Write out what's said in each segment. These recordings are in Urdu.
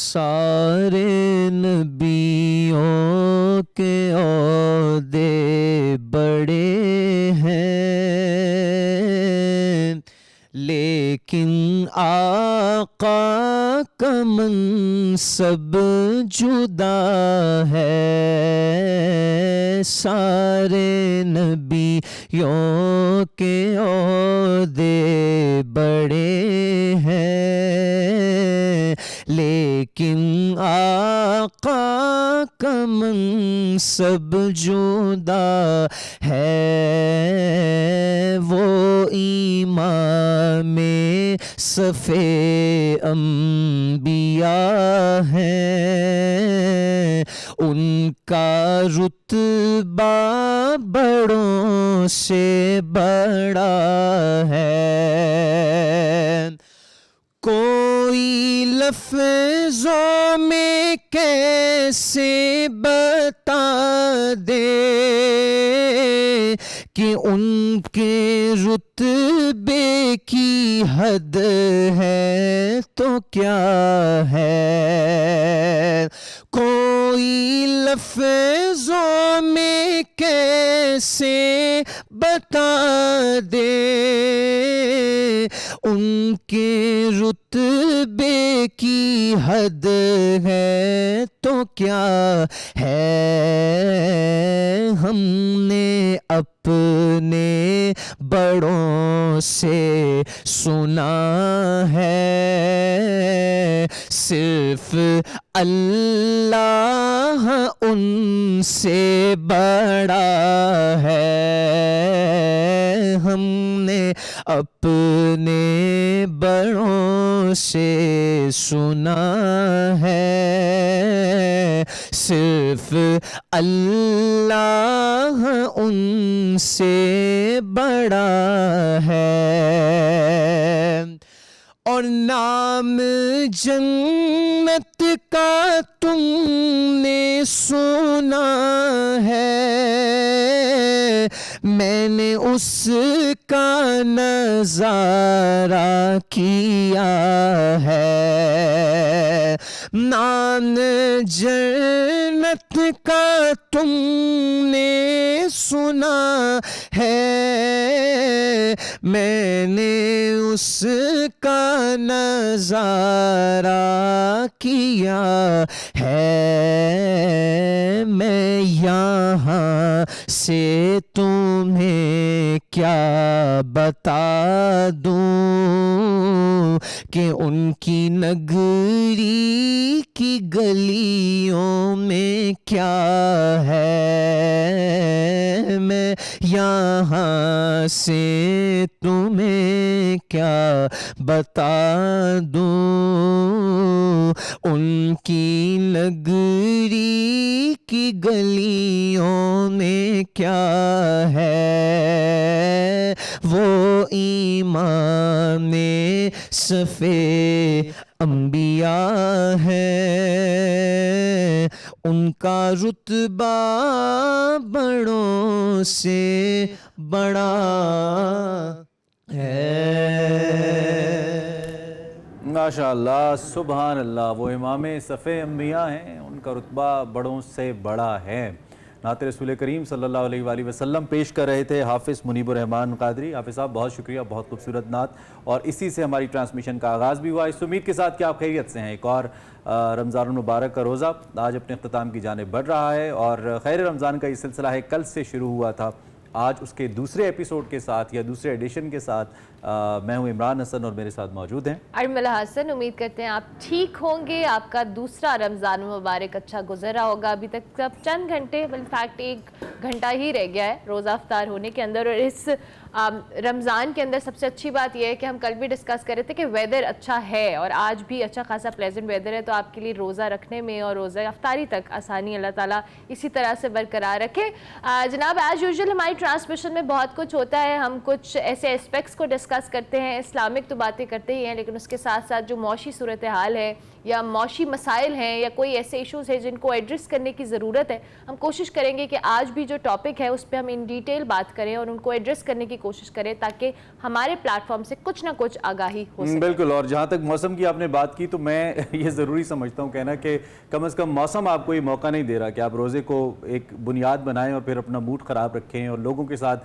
سارے نبیوں کے عہدے بڑے ہیں، لیکن آقا کا منصب جدا ہے۔ سارے نبیوں کے عہدے بڑے ہیں، لیکن آقا کا منصب جدا ہے۔ وہ امام صف انبیاء ہیں، ان کا رتبہ بڑوں سے بڑا ہے۔ کوئی لفظوں میں کیسے بتا دے کہ ان کے رتبے کی حد ہے تو کیا ہے۔ کوئی لفظوں میں کیسے بتا دے ان کے رتبے کی حد ہے تو کیا ہے۔ ہم نے اپنے بڑوں سے سنا ہے، صرف اللہ ان سے بڑا ہے۔ ہم نے اپنے بڑوں سے سنا ہے، صرف اللہ ان سے بڑا ہے۔ اور نام جنت کا تم نے سنا ہے، میں نے اس کا نظارہ کیا ہے۔ نام جنت کا تم نے سنا ہے، میں نے اس کا نظارہ کیا ہے۔ میں یہاں سے تمہیں کیا بتا دوں کہ ان کی نگری کی گلیوں میں کیا ہے۔ میں یہاں سے تمہیں کیا بتا دوں ان کی نگری کی گلیوں میں کیا ہے۔ وہ امام صف انبیاء ہے، ان کا رتبہ بڑوں سے بڑا ہے۔ ماشاءاللہ، سبحان اللہ۔ وہ امام صف انبیاء ہیں، ان کا رتبہ بڑوں سے بڑا ہے۔ نعت رسول کریم صلی اللہ علیہ وآلہ وسلم پیش کر رہے تھے حافظ منیب الرحمان قادری۔ حافظ صاحب بہت شکریہ، بہت خوبصورت نعت، اور اسی سے ہماری ٹرانسمیشن کا آغاز بھی ہوا، اس امید کے ساتھ کہ آپ خیریت سے ہیں۔ ایک اور رمضان المبارک کا روزہ آج اپنے اختتام کی جانب بڑھ رہا ہے، اور خیر رمضان کا یہ سلسلہ ہے کل سے شروع ہوا تھا۔ آج اس کے دوسرے ایپیسوڈ کے ساتھ یا دوسرے ایڈیشن کے ساتھ میں ہوں عمران حسن، اور میرے ساتھ موجود ہیں ارملہ حسن۔ امید کرتے ہیں آپ ٹھیک ہوں گے، آپ کا دوسرا رمضان مبارک اچھا گزر رہا ہوگا۔ ابھی تک سب چند گھنٹے، انفیکٹ 1 گھنٹہ ہی رہ گیا ہے روزہ افطار ہونے کے اندر، اور اس رمضان کے اندر سب سے اچھی بات یہ ہے کہ ہم کل بھی ڈسکس کر رہے تھے کہ ویدر اچھا ہے، اور آج بھی اچھا خاصا پلیزنٹ ویدر ہے، تو آپ کے لیے روزہ رکھنے میں اور روزہ افطاری تک آسانی اللہ تعالیٰ اسی طرح سے برقرار رکھے۔ جناب ایز یوزول ہماری ٹرانسمیشن میں بہت کچھ ہوتا ہے، ہم کچھ ایسے اسپیکٹس کو ڈسکس ڈسکس کرتے ہیں, اسلامک تو باتیں کرتے ہی ہیں, لیکن اس کے ساتھ ساتھ جو معاشی صورتحال ہے یا معاشی مسائل ہیں یا کوئی ایسے ایشوز ہیں جن کو ایڈریس کرنے کی ضرورت ہے, ہم کوشش کریں گے کہ آج بھی جو ٹاپک ہے اس پہ ہم ان ڈیٹیل بات کریں اور ان کو ایڈریس کرنے کی کوشش کریں تاکہ ہمارے پلیٹ فارم سے کچھ نہ کچھ آگاہی ہو سکے. بالکل. اور جہاں تک موسم کی آپ نے بات کی تو میں یہ ضروری سمجھتا ہوں کہنا کہ کم از کم موسم آپ کو یہ موقع نہیں دے رہا کہ آپ روزے کو ایک بنیاد بنائیں اور پھر اپنا موڈ خراب رکھیں اور لوگوں کے ساتھ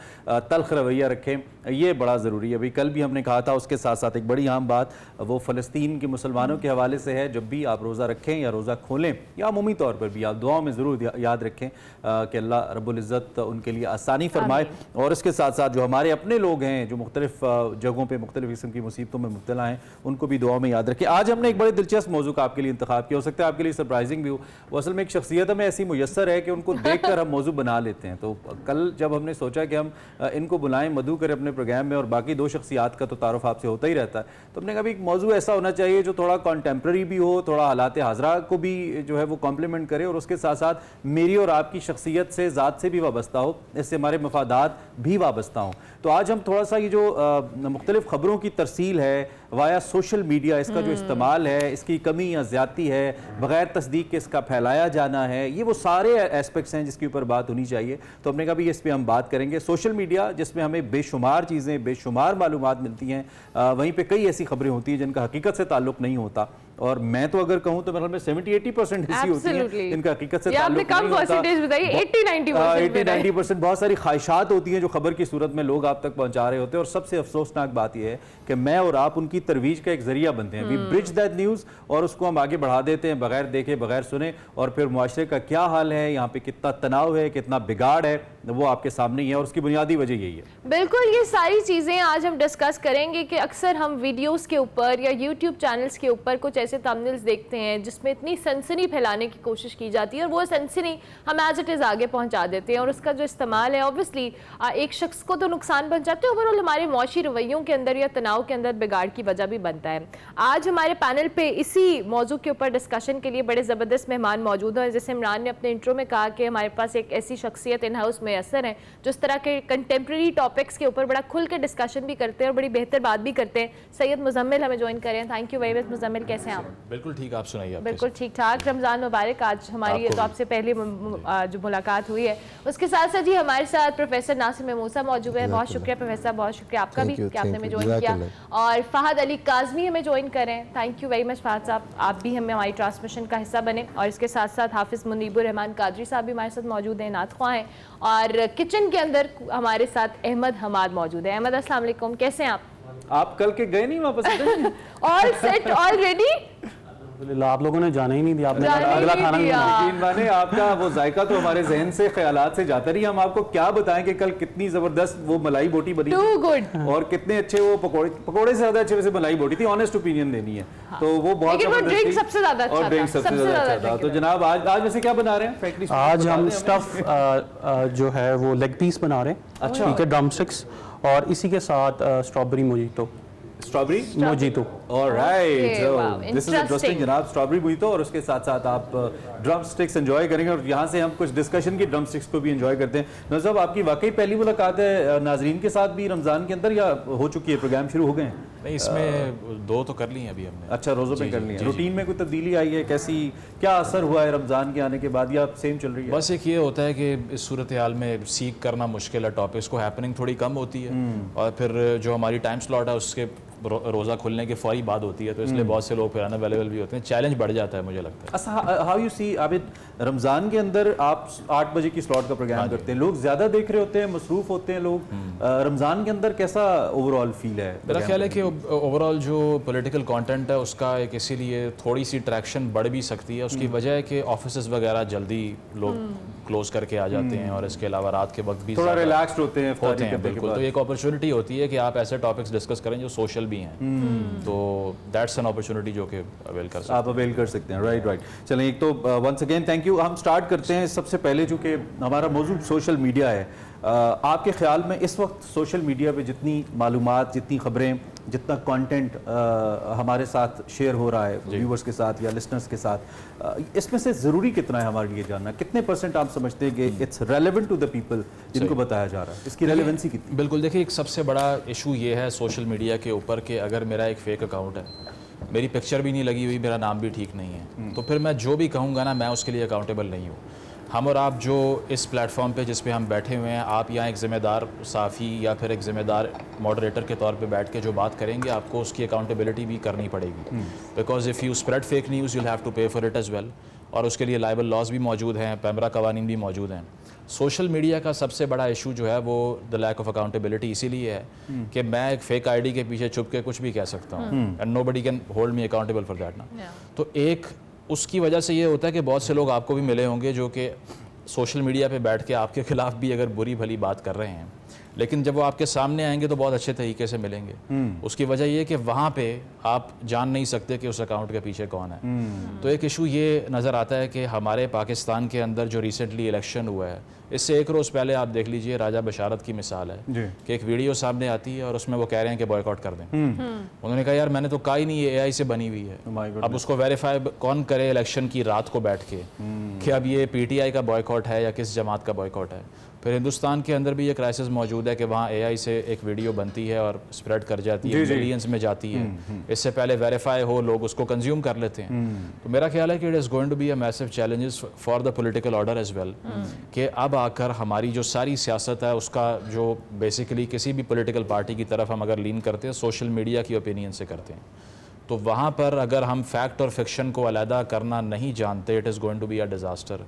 تلخ رویہ رکھیں, یہ بڑا ضروری ہے. ابھی کل بھی ہم نے کہا تھا, اس کے ساتھ ساتھ ایک بڑی اہم بات وہ فلسطین کے مسلمانوں کے حوالے سے ہے. جب بھی آپ روزہ رکھیں یا روزہ کھولیں یا عمومی طور پر بھی آپ دعاؤں میں ضرور یاد رکھیں کہ اللہ رب العزت ان کے لیے آسانی فرمائے. اور اس کے ساتھ ساتھ جو ہمارے اپنے لوگ ہیں جو مختلف جگہوں پہ مختلف قسم کی مصیبتوں میں مبتلا ہیں ان کو بھی دعاؤں میں یاد رکھیں. آج ہم نے ایک بڑے دلچسپ موضوع کا آپ کے لیے انتخاب کیا, ہو سکتا ہے آپ کے لیے سرپرائزنگ بھی ہو. وہ اصل میں ایک شخصیت ہمیں ایسی میسر ہے کہ ان کو دیکھ کر ہم موضوع بنا لیتے ہیں. تو کل جب ہم نے سوچا کہ ہم ان کو بلائیں مدعو کریں اپنے پروگرام میں, اور باقی دو شخصیات کا تو تعارف آپ سے ہوتا ہی رہتا ہے, تو ہم نے کہا بھی ایک موضوع ایسا ہونا چاہیے جو تھوڑا کانٹمپرری بھی ہو, تھوڑا حالات حاضرہ کو بھی جو ہے وہ کمپلیمنٹ کرے اور اس کے ساتھ ساتھ میری اور آپ کی شخصیت سے ذات سے بھی وابستہ ہو, اس سے ہمارے مفادات بھی وابستہ ہوں. تو آج ہم تھوڑا سا یہ جو مختلف خبروں کی ترسیل ہے وایا سوشل میڈیا, اس کا جو استعمال ہے, اس کی کمی یا زیادتی ہے, بغیر تصدیق کے اس کا پھیلایا جانا ہے, یہ وہ سارے ایسپیکٹس ہیں جس کے اوپر بات ہونی چاہیے. تو ہم نے کہا بھی اس پہ ہم بات کریں گے. سوشل میڈیا جس میں ہمیں بے شمار چیزیں, بے شمار معلومات ملتی ہیں, وہیں پہ کئی ایسی خبریں ہوتی ہیں جن کا حقیقت سے تعلق نہیں ہوتا, اور میں تو اگر کہوں تو میرے خیال میں 70-80% ایسی ہوتی ہیں جن کا حقیقت سے تعلق نہیں ہوتا. 80-90% بہت ساری خواہشات ہوتی ہیں جو خبر کی صورت میں لوگ آپ تک پہنچا رہے ہوتے ہیں, اور سب سے افسوسناک بات یہ ہے کہ میں اور آپ ان کی ترویج کا ایک ذریعہ بنتے ہیں. وی برج دیٹ نیوز, اور اس کو ہم آگے بڑھا دیتے ہیں بغیر دیکھے بغیر سنے, اور پھر معاشرے کا کیا حال ہے, یہاں پہ کتنا تناؤ ہے, کتنا بگاڑ ہے, وہ آپ کے سامنے ہی ہے, اور اس کی بنیادی وجہ یہی ہے. بالکل, یہ ساری چیزیں آج ہم ڈسکس کریں گے کہ اکثر ہم ویڈیوز کے اوپر یا یوٹیوب چینلز کے اوپر کچھ ایسے تھمبنیلز دیکھتے ہیں جس میں اتنی سنسنی پھیلانے کی کوشش کی جاتی ہے, اور وہ سنسنی ہم ایز اٹ از آگے پہنچا دیتے ہیں, اور اس کا جو استعمال ہے اوبویسلی ایک شخص کو تو نقصان پہنچاتے ہیں, اوورآل ہمارے معاشی رویوں کے اندر یا تناؤ کے اندر بگاڑ کی وجہ بھی بنتا ہے. آج ہمارے پینل پہ اسی موضوع کے اوپر ڈسکشن کے لیے بڑے زبردست مہمان موجود ہیں. جیسے عمران نے اپنے انٹرو میں کہا کہ ہمارے پاس ایک ایسی شخصیت ان ہاؤس میسر ہیں جو اس طرح کے کنٹمپریری ٹاپکس کے اوپر بڑا کھل کے ڈسکشن بھی کرتے ہیں اور بڑی بہتر بات بھی کرتے ہیں. سید مزمل ہمیں جوائن کریں. تھینک یو ویری مچ مزمل, کیسے ہیں آپ؟ بالکل ٹھیک, آپ سنائیے. بالکل ٹھیک ٹھاک. رمضان مبارک. آج ہماری تو آپ سے پہلی جو ملاقات ہوئی ہے, اس کے ساتھ ساتھ جی ہمارے ساتھ پروفیسر ناصر موسیٰ موجود ہے. بہت شکریہ پروفیسر, بہت شکریہ آپ کا بھی کہ آپ نے ہمیں جوائن کیا. اور فہد علی کاظمی ہمیں جوائن کریں. Thank you very much Fahad sahab, آپ بھی ہمیں ہماری ٹرانسمیشن کا حصہ بنے. اور اس کے ساتھ ساتھ حافظ منیب الرحمان قادری صاحب بھی ہمارے ساتھ موجود ہیں, نعت خواہ ہیں. اور کچن کے اندر ہمارے ساتھ احمد حماد موجود ہیں. احمد السلام علیکم, کیسے ہیں آپ؟ آپ کل کے گئے نہیں واپس؟ آل سیٹ آلریڈی. الحمدللہ, آپ لوگوں نے جانا ہی نہیں دیا, آپ نے اگلا کھانا نہیں بنایا. یقین مانے آپ کا وہ ذائقہ تو ہمارے ذہن سے خیالات سے جاتا رہی. ہم آپ کو کیا بتائیں کہ کل کتنی زبردست وہ ملائی بوٹی بنی اور کتنے اچھے وہ پکوڑے سے زیادہ اچھے ویسے ملائی بوٹی تھی. آنیسٹ اوپینین دینی ہے تو وہ بہت ڈرنک سب سے زیادہ اچھا اور ڈرنک سب سے زیادہ اچھا تھا. تو جناب آج ویسے کیا بنا رہے ہیں؟ آج ہم اسٹف جو ہے وہ لیگ پیس بنا رہے ہیں. اچھا, ٹھیک ہے, ڈرم سٹکس, اور اسی کے ساتھ strawberry mojito. Strawberry mojito. Alright, this is interesting جناب. اسٹرابری موجیٹو, اور اس کے ساتھ ساتھ آپ ڈرم سٹکس انجوائے کریں گے, اور یہاں سے ہم کچھ ڈسکشن کی ڈرم سٹکس کو بھی انجوائے کرتے ہیں. نظر صاحب, آپ کی واقعی پہلی ملاقات ہے ناظرین کے ساتھ بھی رمضان کے اندر, یا ہو چکی ہے, پروگرام شروع ہو گئے ہیں؟ نہیں, اس میں 2 تو کر لی ہیں ابھی ہم نے. اچھا, روزوں پہ کر لی ہیں. روٹین میں کوئی تبدیلی آئی ہے؟ کیسی, کیا اثر ہوا ہے رمضان کے آنے کے بعد, یا سیم چل رہی ہے؟ بس ایک یہ ہوتا ہے کہ اس صورتحال میں سیکھ کرنا مشکل ہے, ٹاپکس کو ہیپننگ تھوڑی کم ہوتی ہے, اور پھر جو ہماری ٹائم سلاٹ ہے اس کے روزہ کھلنے کے فوری بعد ہوتی ہے, تو اس لیے بہت سے لوگ پھر انویلیبل بھی ہوتے ہیں. چیلنج بڑھ جاتا ہے مجھے لگتا ہے. ہاؤ یو سی عابد, رمضان کے اندر آپ 8 بجے کی سلاٹ کا پروگرام کرتے ہیں, لوگ زیادہ دیکھ رہے ہوتے ہیں, مصروف ہوتے ہیں لوگ. رمضان کے اندر کیسا اوور آل فیل ہے؟ میرا خیال ہے کہ اوور آل جو پولیٹیکل کانٹینٹ ہے اس کا ایک اسی لیے تھوڑی سی ٹریکشن بڑھ بھی سکتی ہے. اس کی وجہ ہے کہ آفیسز وغیرہ جلدی لوگ کلوز کر کے آ جاتے ہیں, اور اس کے علاوہ رات کے وقت بھی تھوڑا ریلیکسڈ ہوتے ہیں. بالکل, تو ایک اپرچونٹی ہوتی ہے کہ آپ ایسے ٹاپکس ڈسکس کریں جو سوشل بھی ہیں, تو دیٹس این اپرچونٹی جو کہ آپ اویل کر سکتے ہیں. رائٹ. چلیں, ایک تو ونس اگین تھینک یو. ہم سٹارٹ کرتے ہیں سب سے پہلے, چونکہ ہمارا موضوع سوشل میڈیا ہے. آپ کے خیال میں اس وقت سوشل میڈیا پہ جتنی معلومات, جتنی خبریں جتنا کانٹینٹ ہمارے ساتھ شیئر ہو رہا ہے ویورز کے ساتھ یا لسنرز کے ساتھ، اس میں سے ضروری کتنا ہے ہمارے لیے جاننا؟ کتنے % آپ سمجھتے ہیں کہ it's relevant to the people جن کو بتایا جا رہا ہے؟ اس کی ریلیونسی کتنی؟ بالکل، دیکھیے ایک سب سے بڑا ایشو یہ ہے سوشل میڈیا کے اوپر کہ اگر میرا ایک فیک اکاؤنٹ ہے، میری پکچر بھی نہیں لگی ہوئی، میرا نام بھی ٹھیک نہیں ہے، تو پھر میں جو بھی کہوں گا نا میں اس کے لیے اکاؤنٹیبل نہیں ہوں۔ ہم اور آپ جو اس پلیٹ فارم پہ جس پہ ہم بیٹھے ہوئے ہیں، آپ یہاں ایک ذمہ دار صحافی یا پھر ایک ذمہ دار ماڈریٹر کے طور پہ بیٹھ کے جو بات کریں گے، آپ کو اس کی اکاؤنٹیبلٹی بھی کرنی پڑے گی، because if you spread fake news you have to pay for it as well, اور اس کے لیے لائبل لاز بھی موجود ہیں، پیمرا قوانین بھی موجود ہیں۔ سوشل میڈیا کا سب سے بڑا ایشو جو ہے وہ دا لیک آف اکاؤنٹیبلٹی اسی لیے ہے کہ میں ایک فیک آئی ڈی کے پیچھے چھپ کے کچھ بھی کہہ سکتا ہوں، and nobody can hold me accountable for that نا۔ تو ایک اس کی وجہ سے یہ ہوتا ہے کہ بہت سے لوگ آپ کو بھی ملے ہوں گے جو کہ سوشل میڈیا پہ بیٹھ کے آپ کے خلاف بھی اگر بری بھلی بات کر رہے ہیں، لیکن جب وہ آپ کے سامنے آئیں گے تو بہت اچھے طریقے سے ملیں گے۔ اس کی وجہ یہ کہ وہاں پہ آپ جان نہیں سکتے کہ اس اکاؤنٹ کے پیچھے کون ہے۔ تو ایک ایشو یہ نظر آتا ہے کہ ہمارے پاکستان کے اندر جو ریسنٹلی الیکشن ہوا ہے، اس سے ایک روز پہلے آپ دیکھ لیجئے راجہ بشارت کی مثال ہے کہ ایک ویڈیو سامنے آتی ہے اور اس میں وہ کہہ رہے ہیں کہ بوائیکاٹ کر دیں۔ انہوں نے کہا یار میں نے تو کہا ہی نہیں، یہ اے آئی سے بنی ہوئی ہے۔ اب اس کو ویریفائی کون کرے الیکشن کی رات کو بیٹھ کے کہ اب یہ پی ٹی آئی کا بوائیکاٹ ہے یا کس جماعت کا بوائیکاٹ ہے؟ پھر ہندوستان کے اندر بھی یہ کرائسس موجود ہے کہ وہاں اے آئی سے ایک ویڈیو بنتی ہے اور اسپریڈ کر جاتی ہے، ملینز میں جاتی ہے، اس سے پہلے ویریفائی ہو لوگ اس کو کنزیوم کر لیتے ہیں۔ تو میرا خیال ہے کہ it is going to be a massive challenges for the political order as well, کہ اب آ کر ہماری جو ساری سیاست ہے اس کا جو بیسیکلی کسی بھی پولیٹیکل پارٹی کی طرف ہم اگر لین کرتے ہیں سوشل میڈیا کی اوپینین سے کرتے ہیں، تو وہاں پر اگر ہم فیکٹ اور فکشن کو علیحدہ کرنا نہیں جانتے، it is going to be a disaster,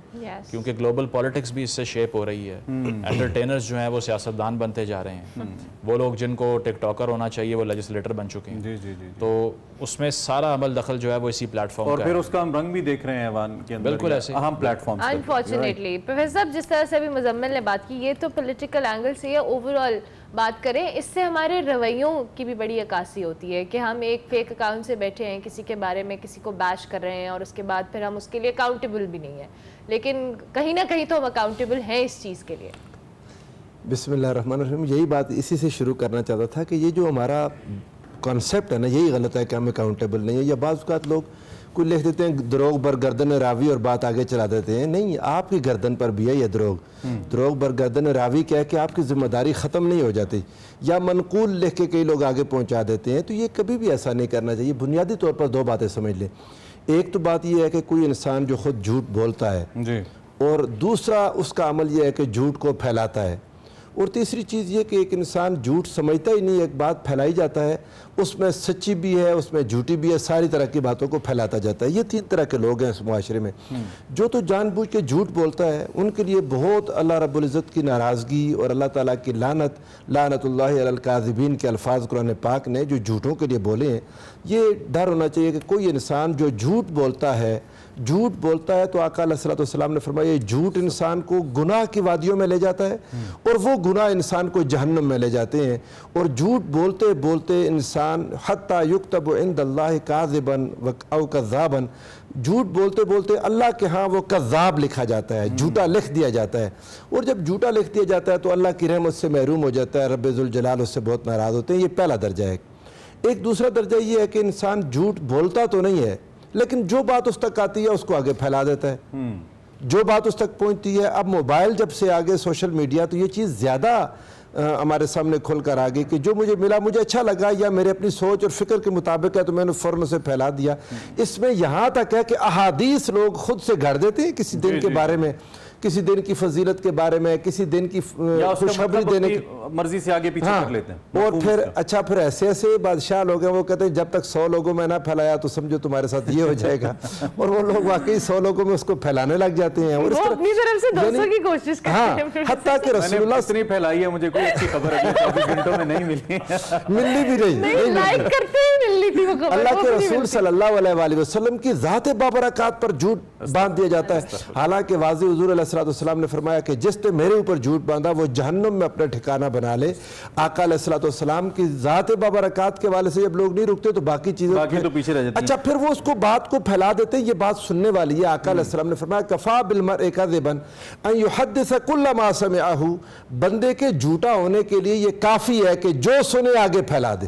کیونکہ گلوبل پالیٹکس بھی اس سے شیپ ہو رہی ہے۔ انٹرٹینرز جو ہیں وہ سیاستدان بنتے جا رہے ہیں، وہ لوگ جن کو ٹک ٹاکر ہونا چاہیے وہ لیجسلیٹر بن چکے ہیں۔ تو اس میں سارا عمل دخل جو ہے وہ اسی پلیٹ فارم کا ہے، اور پھر اس کا ہم رنگ بھی دیکھ رہے ہیں ایوان کے اندر، بالکل ایسے اہم پلیٹ فارمز۔ انفارچونیٹلی پروفیسر صاحب جس طرح سے ابھی مزمل نے بات کی، یہ تو پولیٹیکل اینگل سے یہ اوور آل بات کریں، اس سے ہمارے رویوں کی بھی بڑی عکاسی ہوتی ہے کہ ہم ایک فیک اکاؤنٹ سے بیٹھے ہیں، کسی کے بارے میں کسی کو بیش کر رہے ہیں اور اس کے بعد پھر ہم اس کے لیے اکاؤنٹیبل بھی نہیں ہیں، لیکن کہیں نہ کہیں تو ہم اکاؤنٹیبل ہیں اس چیز کے لیے۔ بسم اللہ الرحمن الرحیم، یہی بات اسی سے شروع کرنا چاہتا تھا کہ یہ جو ہمارا کانسیپٹ ہے نا، یہی غلط ہے کہ ہم اکاؤنٹیبل نہیں ہیں، یا بعض اوقات لوگ کوئی لکھ دیتے ہیں دروغ بر گردن راوی اور بات آگے چلا دیتے ہیں، نہیں، آپ کی گردن پر بھی ہے یہ دروغ بر گردن راوی کیا ہے کہ آپ کی ذمہ داری ختم نہیں ہو جاتی، یا منقول لکھ کے کئی لوگ آگے پہنچا دیتے ہیں، تو یہ کبھی بھی ایسا نہیں کرنا چاہیے۔ بنیادی طور پر دو باتیں سمجھ لیں، ایک تو بات یہ ہے کہ کوئی انسان جو خود جھوٹ بولتا ہے، اور دوسرا اس کا عمل یہ ہے کہ جھوٹ کو پھیلاتا ہے، اور تیسری چیز یہ کہ ایک انسان جھوٹ سمجھتا ہی نہیں، ایک بات پھیلائی جاتا ہے، اس میں سچی بھی ہے اس میں جھوٹی بھی ہے، ساری طرح کی باتوں کو پھیلاتا جاتا ہے۔ یہ تین طرح کے لوگ ہیں اس معاشرے میں۔ جو تو جان بوجھ کے جھوٹ بولتا ہے ان کے لیے بہت اللہ رب العزت کی ناراضگی اور اللہ تعالیٰ کی لعنت اللہ علی الکاذبین کے الفاظ قرآن پاک نے جو جھوٹوں کے لیے بولے ہیں، یہ ڈر ہونا چاہیے کہ کوئی انسان جو جھوٹ بولتا ہے تو آقا علیہ الصلوۃ والسلام نے فرمایا یہ جھوٹ انسان کو گناہ کی وادیوں میں لے جاتا ہے، اور وہ گناہ انسان کو جہنم میں لے جاتے ہیں، اور جھوٹ بولتے بولتے انسان حتیٰ یکتب عند اللہ کاذبا او کذابا، جھوٹ بولتے بولتے اللہ کے ہاں وہ کذاب لکھا جاتا ہے، جھوٹا لکھ دیا جاتا ہے، اور جب جھوٹا لکھ دیا جاتا ہے تو اللہ کی رحمت سے محروم ہو جاتا ہے، رب ذوالجلال اس سے بہت ناراض ہوتے ہیں۔ یہ پہلا درجہ ہے۔ ایک دوسرا درجہ یہ ہے کہ انسان جھوٹ بولتا تو نہیں ہے، لیکن جو بات اس تک آتی ہے اس کو آگے پھیلا دیتا ہے، جو بات اس تک پہنچتی ہے۔ اب موبائل جب سے آگے سوشل میڈیا، تو یہ چیز زیادہ ہمارے سامنے کھل کر آ گئی کہ جو مجھے ملا، مجھے اچھا لگا یا میرے اپنی سوچ اور فکر کے مطابق ہے تو میں نے فوراً سے پھیلا دیا۔ اس میں یہاں تک ہے کہ احادیث لوگ خود سے گھڑ دیتے ہیں کسی دن کے بارے میں، کسی دن کی فضیلت کے بارے میں، کسی دن کی خوشخبری دینے کی مرضی سے آگے پیچھے کر لیتے ہیں، اور پھر اچھا پھر ایسے بادشاہ لوگ ہیں وہ کہتے ہیں جب تک 100 لوگوں میں نہ پھیلایا تو سمجھو تمہارے ساتھ یہ ہو جائے گا، اور وہ لوگ واقعی 100 لوگوں میں اس کو پھیلانے لگ جاتے ہیں، اور وہ اپنی طرف سے 200 کی کوشش کرتے ہیں۔ حتیٰ کہ رسول اللہ اتنی پھیلائی ہے، مجھے کوئی اچھی خبر ابھی 24 گھنٹوں میں نہیں ملی، ملنی بھی نہیں، لائک کرتے ہی ملنی تھی وہ خبر، اللہ کے رسول صلی اللہ علیہ وآلہ وسلم کی ذات بابرکات پر جھوٹ باندھ دیا جاتا ہے، حالانکہ واضح حضور علیہ الصلوۃ والسلام نے فرمایا کہ جس نے میرے اوپر جھوٹ باندھا وہ جہنم میں اپنا ٹھکانہ بنا لے۔ آقا علیہ الصلوۃ والسلام کی ذات بابرکات کے والے سے جب لوگ نہیں رکتے تو باقی چیزیں تو پیچھے رہ جاتی ہیں۔ اچھا پھر وہ اس کو بات کو پھیلا دیتے ہیں، یہ بات سننے والی ہے۔ آقا علیہ السلام نے فرمایا کفا بالمرء کذبا ان یحدث کل ما سمعہ، بندے کے جھوٹا ہونے کے لیے یہ کافی ہے کہ جو سنے آگے پھیلا دے۔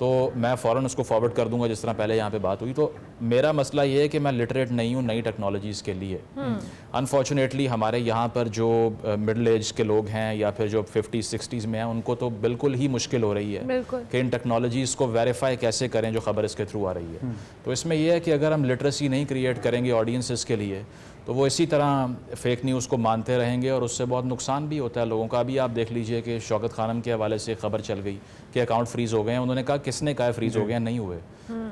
تو میں فوراً اس کو فارورڈ کر دوں گا جس طرح پہلے یہاں پہ بات ہوئی. تو میرا مسئلہ یہ ہے کہ میں لٹریٹ نہیں ہوں نئی ٹیکنالوجیز کے لیے. انفارچونیٹلی ہمارے یہاں پر جو مڈل ایج کے لوگ ہیں یا پھر جو 50s 60s میں ہیں ان کو تو بالکل ہی مشکل ہو رہی ہے کہ ان ٹیکنالوجیز کو ویریفائی کیسے کریں جو خبر اس کے تھرو آ رہی ہے. تو اس میں یہ ہے کہ اگر ہم لٹریسی نہیں کریٹ کریں گے آڈینسز کے لیے تو وہ اسی طرح فیک نیوز کو مانتے رہیں گے اور اس سے بہت نقصان بھی ہوتا ہے لوگوں کا. ابھی آپ دیکھ لیجئے کہ شوکت خانم کے حوالے سے خبر چل گئی کہ اکاؤنٹ فریز ہو گئے ہیں. انہوں نے کہا کس نے کہا فریز ہو گئے ہیں, نہیں ہوئے,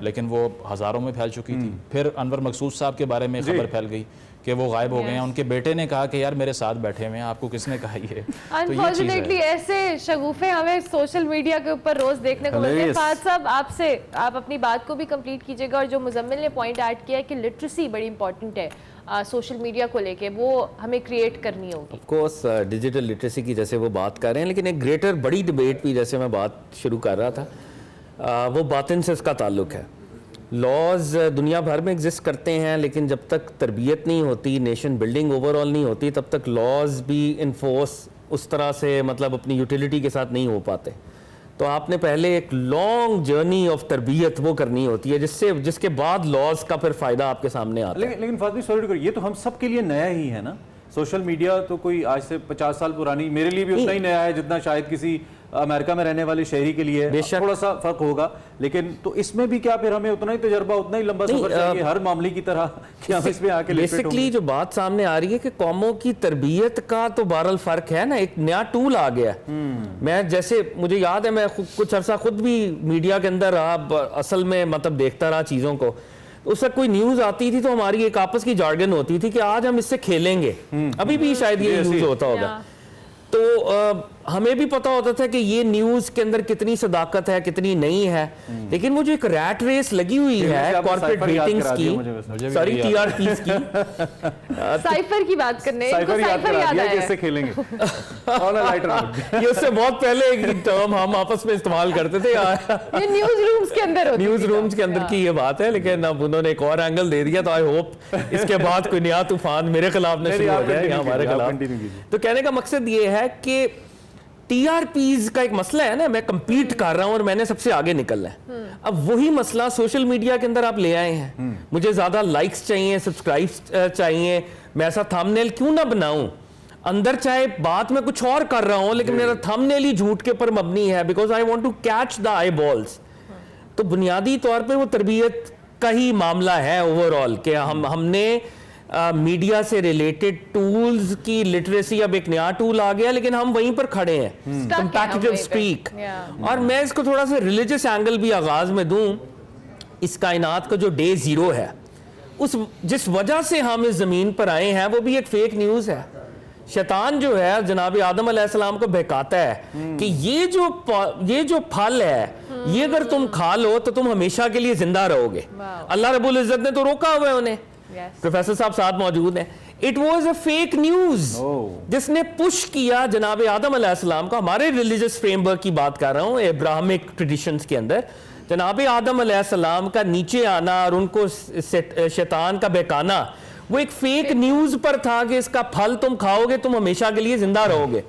لیکن وہ ہزاروں میں پھیل چکی تھی. پھر انور مقصود صاحب کے بارے میں خبر پھیل گئی کہ وہ غائب ہو گئے ہیں. ان کے بیٹے نے کہا کہ یار میرے ساتھ بیٹھے ہوئے ہیں, آپ کو کس نے کہا یہ؟ انفارچونیٹلی ایسے شگوفے ہمیں سوشل میڈیا کے اوپر روز دیکھنے کو ملتے ہیں. فہد صاحب آپ اپنی بات کو بھی کمپلیٹ کیجیے گا, اور جو مزمل نے پوائنٹ ایڈ کیا ہے کہ لٹریسی بڑی امپورٹنٹ ہے سوشل میڈیا کو لے کے, وہ ہمیں کریٹ کرنی ہوگی. آف کورس ڈیجیٹل لٹریسی کی جیسے وہ بات کر رہے ہیں, لیکن ایک گریٹر بڑی ڈبیٹ بھی جیسے میں بات شروع کر رہا تھا وہ باطن سے اس کا تعلق ہے. لاز دنیا بھر میں ایگزسٹ کرتے ہیں, لیکن جب تک تربیت نہیں ہوتی, نیشن بلڈنگ اوور آل نہیں ہوتی, تب تک لاز بھی انفورس اس طرح سے مطلب اپنی یوٹیلیٹی کے ساتھ نہیں ہو پاتے. تو آپ نے پہلے ایک لانگ جرنی آف تربیت وہ کرنی ہوتی ہے جس کے بعد لاز کا پھر فائدہ آپ کے سامنے آتا ہے. لیکن فاطمی سوری ٹو، یہ تو ہم سب کے لیے نیا ہی ہے نا. سوشل میڈیا تو کوئی آج سے 50 سال پرانی, میرے لیے بھی اتنا ہی نیا ہے جتنا شاید کسی امریکہ میں رہنے والے شہری کے لیے. تھوڑا سا فرق ہوگا, لیکن تو اس میں بھی کیا پھر ہمیں اتنا ہی تجربہ, اتنا ہی لمبا سفر چاہیے ہر معاملے کی طرح کہ ہم اس میں آ کے بیسکلی جو بات سامنے آ رہی ہے کہ قوموں کی تربیت کا تو بہرحال فرق ہے نا. ایک نیا ٹول آ گیا. میں جیسے مجھے یاد ہے میں کچھ عرصہ خود بھی میڈیا کے اندر رہا, اصل میں مطلب دیکھتا رہا چیزوں کو. اس وقت کوئی نیوز آتی تھی تو ہماری ایک آپس کی جارگن ہوتی تھی کہ آج ہم اس سے کھیلیں گے. ابھی بھی شاید یہ یوز ہوتا ہوگا. تو ہمیں بھی پتا ہوتا تھا کہ یہ نیوز کے اندر کتنی صداقت ہے کتنی نہیں ہے, لیکن وہ جو ایک ریٹ ریس لگی ہوئی ہے کارپوریٹ ریٹنگز کی, سوری ٹی آر پیز کی, سائفر کی بات کرنے سائفر یاد آیا, کیسے کھیلیں گے یہ اس سے بہت پہلے ایک ٹرم ہم آپس میں استعمال کرتے تھے, یہ نیوز رومز کے اندر ہوتی, نیوز رومز کے اندر کی یہ بات ہے. لیکن اب انہوں نے ایک اور اینگل دے دیا, تو آئی ہوپ اس کے بعد کوئی نیا طوفان میرے خلاف نہ شروع ہو جائے یا ہمارے خلاف. تو کہنے کا مقصد یہ ہے کہ ٹی آر پیز کا ایک مسئلہ ہے نا, میں کمپیٹ کر رہا ہوں اور میں نے سب سے آگے نکلنا ہے. اب وہی مسئلہ سوشل میڈیا کے اندر آپ لے آئے ہیں. مجھے زیادہ لائکس چاہیے, سبسکرائبs چاہیے, میں ایسا تھم نیل کیوں نہ بناؤں, اندر چاہے بات میں کچھ اور کر رہا ہوں لیکن میرا تھم نیل ہی جھوٹ کے پر مبنی ہے, because I want to catch the eyeballs. تو بنیادی طور پہ وہ تربیت کا ہی معاملہ ہے اوور آل, کہ ہم نے میڈیا سے ریلیٹڈ ٹولز کی لٹریسی, اب ایک نیا ٹول آ گیا لیکن ہم وہیں پر کھڑے ہیں, کمپیٹیٹیو اسٹریک. اور میں اس کو تھوڑا سا ریلیجس اینگل بھی آغاز میں دوں. اس کائنات کا جو ڈے زیرو ہے, جس وجہ سے ہم اس زمین پر آئے ہیں, وہ بھی ایک فیک نیوز ہے. شیطان جو ہے جناب آدم علیہ السلام کو بہکاتا ہے کہ یہ جو پھل ہے یہ اگر تم کھا لو تو تم ہمیشہ کے لیے زندہ رہو گے. اللہ رب العزت نے تو روکا ہوا ہے انہیں. پروفیسر صاحب ساتھ موجود ہیں. It was a fake news جس نے پش کیا جناب آدم علیہ السلام کو. ہمارے ریلیجس فریم ورک کی بات کر رہا ہوں, ابراہمک ٹریڈیشنز کے اندر جناب آدم علیہ السلام کا نیچے آنا اور ان کو شیطان کا بہکانا, وہ ایک فیک نیوز پر تھا کہ اس کا پھل تم کھاؤ گے تم ہمیشہ کے لیے زندہ رہو گے.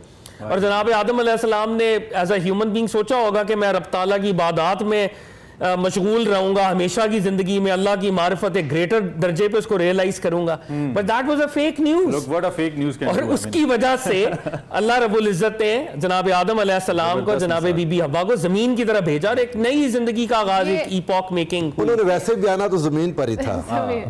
اور جناب آدم علیہ السلام نے ایز اے ہیومن بینگ سوچا ہوگا کہ میں رب تعالیٰ کی عبادات میں مشغول رہوں گا ہمیشہ کی زندگی میں, اللہ کی معرفت ایک گریٹر درجے پہ اس کو ریئلائز کروں گا. But that was a fake news. اور اس کی وجہ سے اللہ رب العزت نے جناب آدم علیہ السلام کو, جناب بی بی حوا کو زمین کی طرف بھیجا, اور ایک نئی زندگی کا آغاز, ایک ایپاک میکنگ. انہوں نے ویسے بھی آنا تو زمین پر ہی تھا,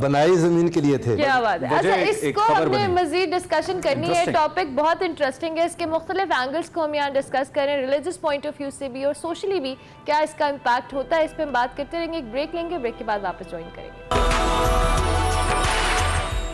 بنائی زمین کے لیے تھے. کیا بات ہے. اچھا, اس کو ہم نے مزید ڈسکشن کرنی ہے. ٹاپک بہت انٹرسٹنگ ہے, اس کے مختلف اینگلز کو ہم یہاں ڈسکس کریں, ریلیجس پوائنٹ آف ویو سے بھی اور سوشلی بھی کیا اس کا امپیکٹ ہوتا ہے, اس پہ ہم بات کرتے رہیں گے. ایک بریک لیں گے, بریک کے بعد واپس جوائن کریں گے.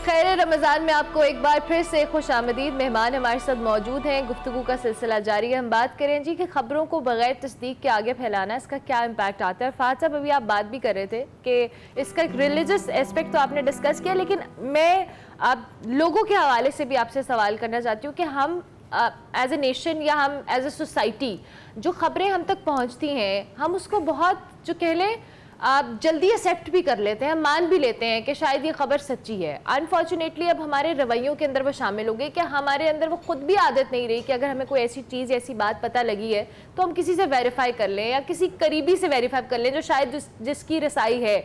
خیر رمضان میں آپ کو ایک بار پھر سے خوش آمدید. مہمان ہمارے ساتھ موجود ہیں, گفتگو کا سلسلہ جاری ہے. ہم بات کریں جی کہ خبروں کو بغیر تصدیق کے آگے پھیلانا, اس کا کیا امپیکٹ آتا ہے. فہد صاحب ابھی آپ بات بھی کر رہے تھے کہ اس کا ایک ریلیجس ایسپیکٹ تو آپ نے ڈسکس کیا, لیکن میں آپ لوگوں کے حوالے سے بھی آپ سے سوال کرنا چاہتی ہوں کہ ہم ایز اے نیشن یا ہم ایز اے سوسائٹی جو خبریں ہم تک پہنچتی ہیں, ہم اس کو بہت جو کہہ لیں آپ جلدی ایکسیپٹ بھی کر لیتے ہیں, مان بھی لیتے ہیں کہ شاید یہ خبر سچی ہے. انفارچونیٹلی اب ہمارے رویوں کے اندر وہ شامل ہو گئی کہ ہمارے اندر وہ خود بھی عادت نہیں رہی کہ اگر ہمیں کوئی ایسی چیز ایسی بات پتہ لگی ہے تو ہم کسی سے ویریفائی کر لیں یا کسی قریبی سے ویریفائی کر لیں جو شاید جس کی رسائی ہے.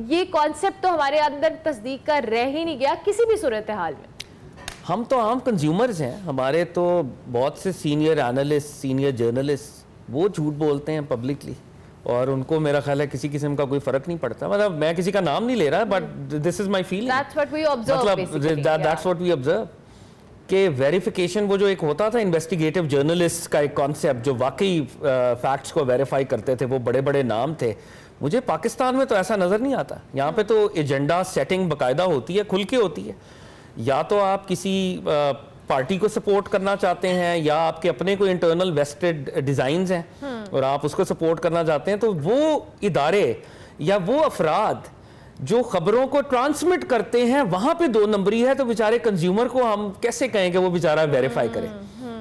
یہ کانسیپٹ تو ہمارے اندر تصدیق کا رہ ہی نہیں گیا کسی بھی صورتحال میں. ہم تو عام کنزیومرز ہیں, ہمارے تو بہت سے سینئر اینالسٹ, سینئر جرنلسٹ وہ جھوٹ بولتے ہیں پبلکلی, اور ان کو میرا خیال ہے کسی قسم کا کوئی فرق نہیں پڑتا. مطلب میں کسی کا نام نہیں لے رہا, but this is my feeling, That's what we observe basically. that's what we observe کہ ویریفیکیشن وہ جو ایک ہوتا تھا انویسٹیگیٹو جرنلسٹ کا ایک کانسیپٹ جو واقعی فیکٹس کو ویریفائی کرتے تھے, وہ بڑے بڑے نام تھے. مجھے پاکستان میں تو ایسا نظر نہیں آتا. یہاں پہ تو ایجنڈا سیٹنگ باقاعدہ ہوتی ہے, کھل کے ہوتی ہے. یا تو آپ کسی پارٹی کو سپورٹ کرنا چاہتے ہیں یا آپ کے اپنے کوئی انٹرنل ویسٹڈ ڈیزائنز ہیں اور آپ اس کو سپورٹ کرنا چاہتے ہیں, تو وہ ادارے یا وہ افراد جو خبروں کو ٹرانسمٹ کرتے ہیں وہاں پہ 2 نمبری ہے. تو بیچارے کنزیومر کو ہم کیسے کہیں کہ وہ بیچارہ ویریفائی کرے؟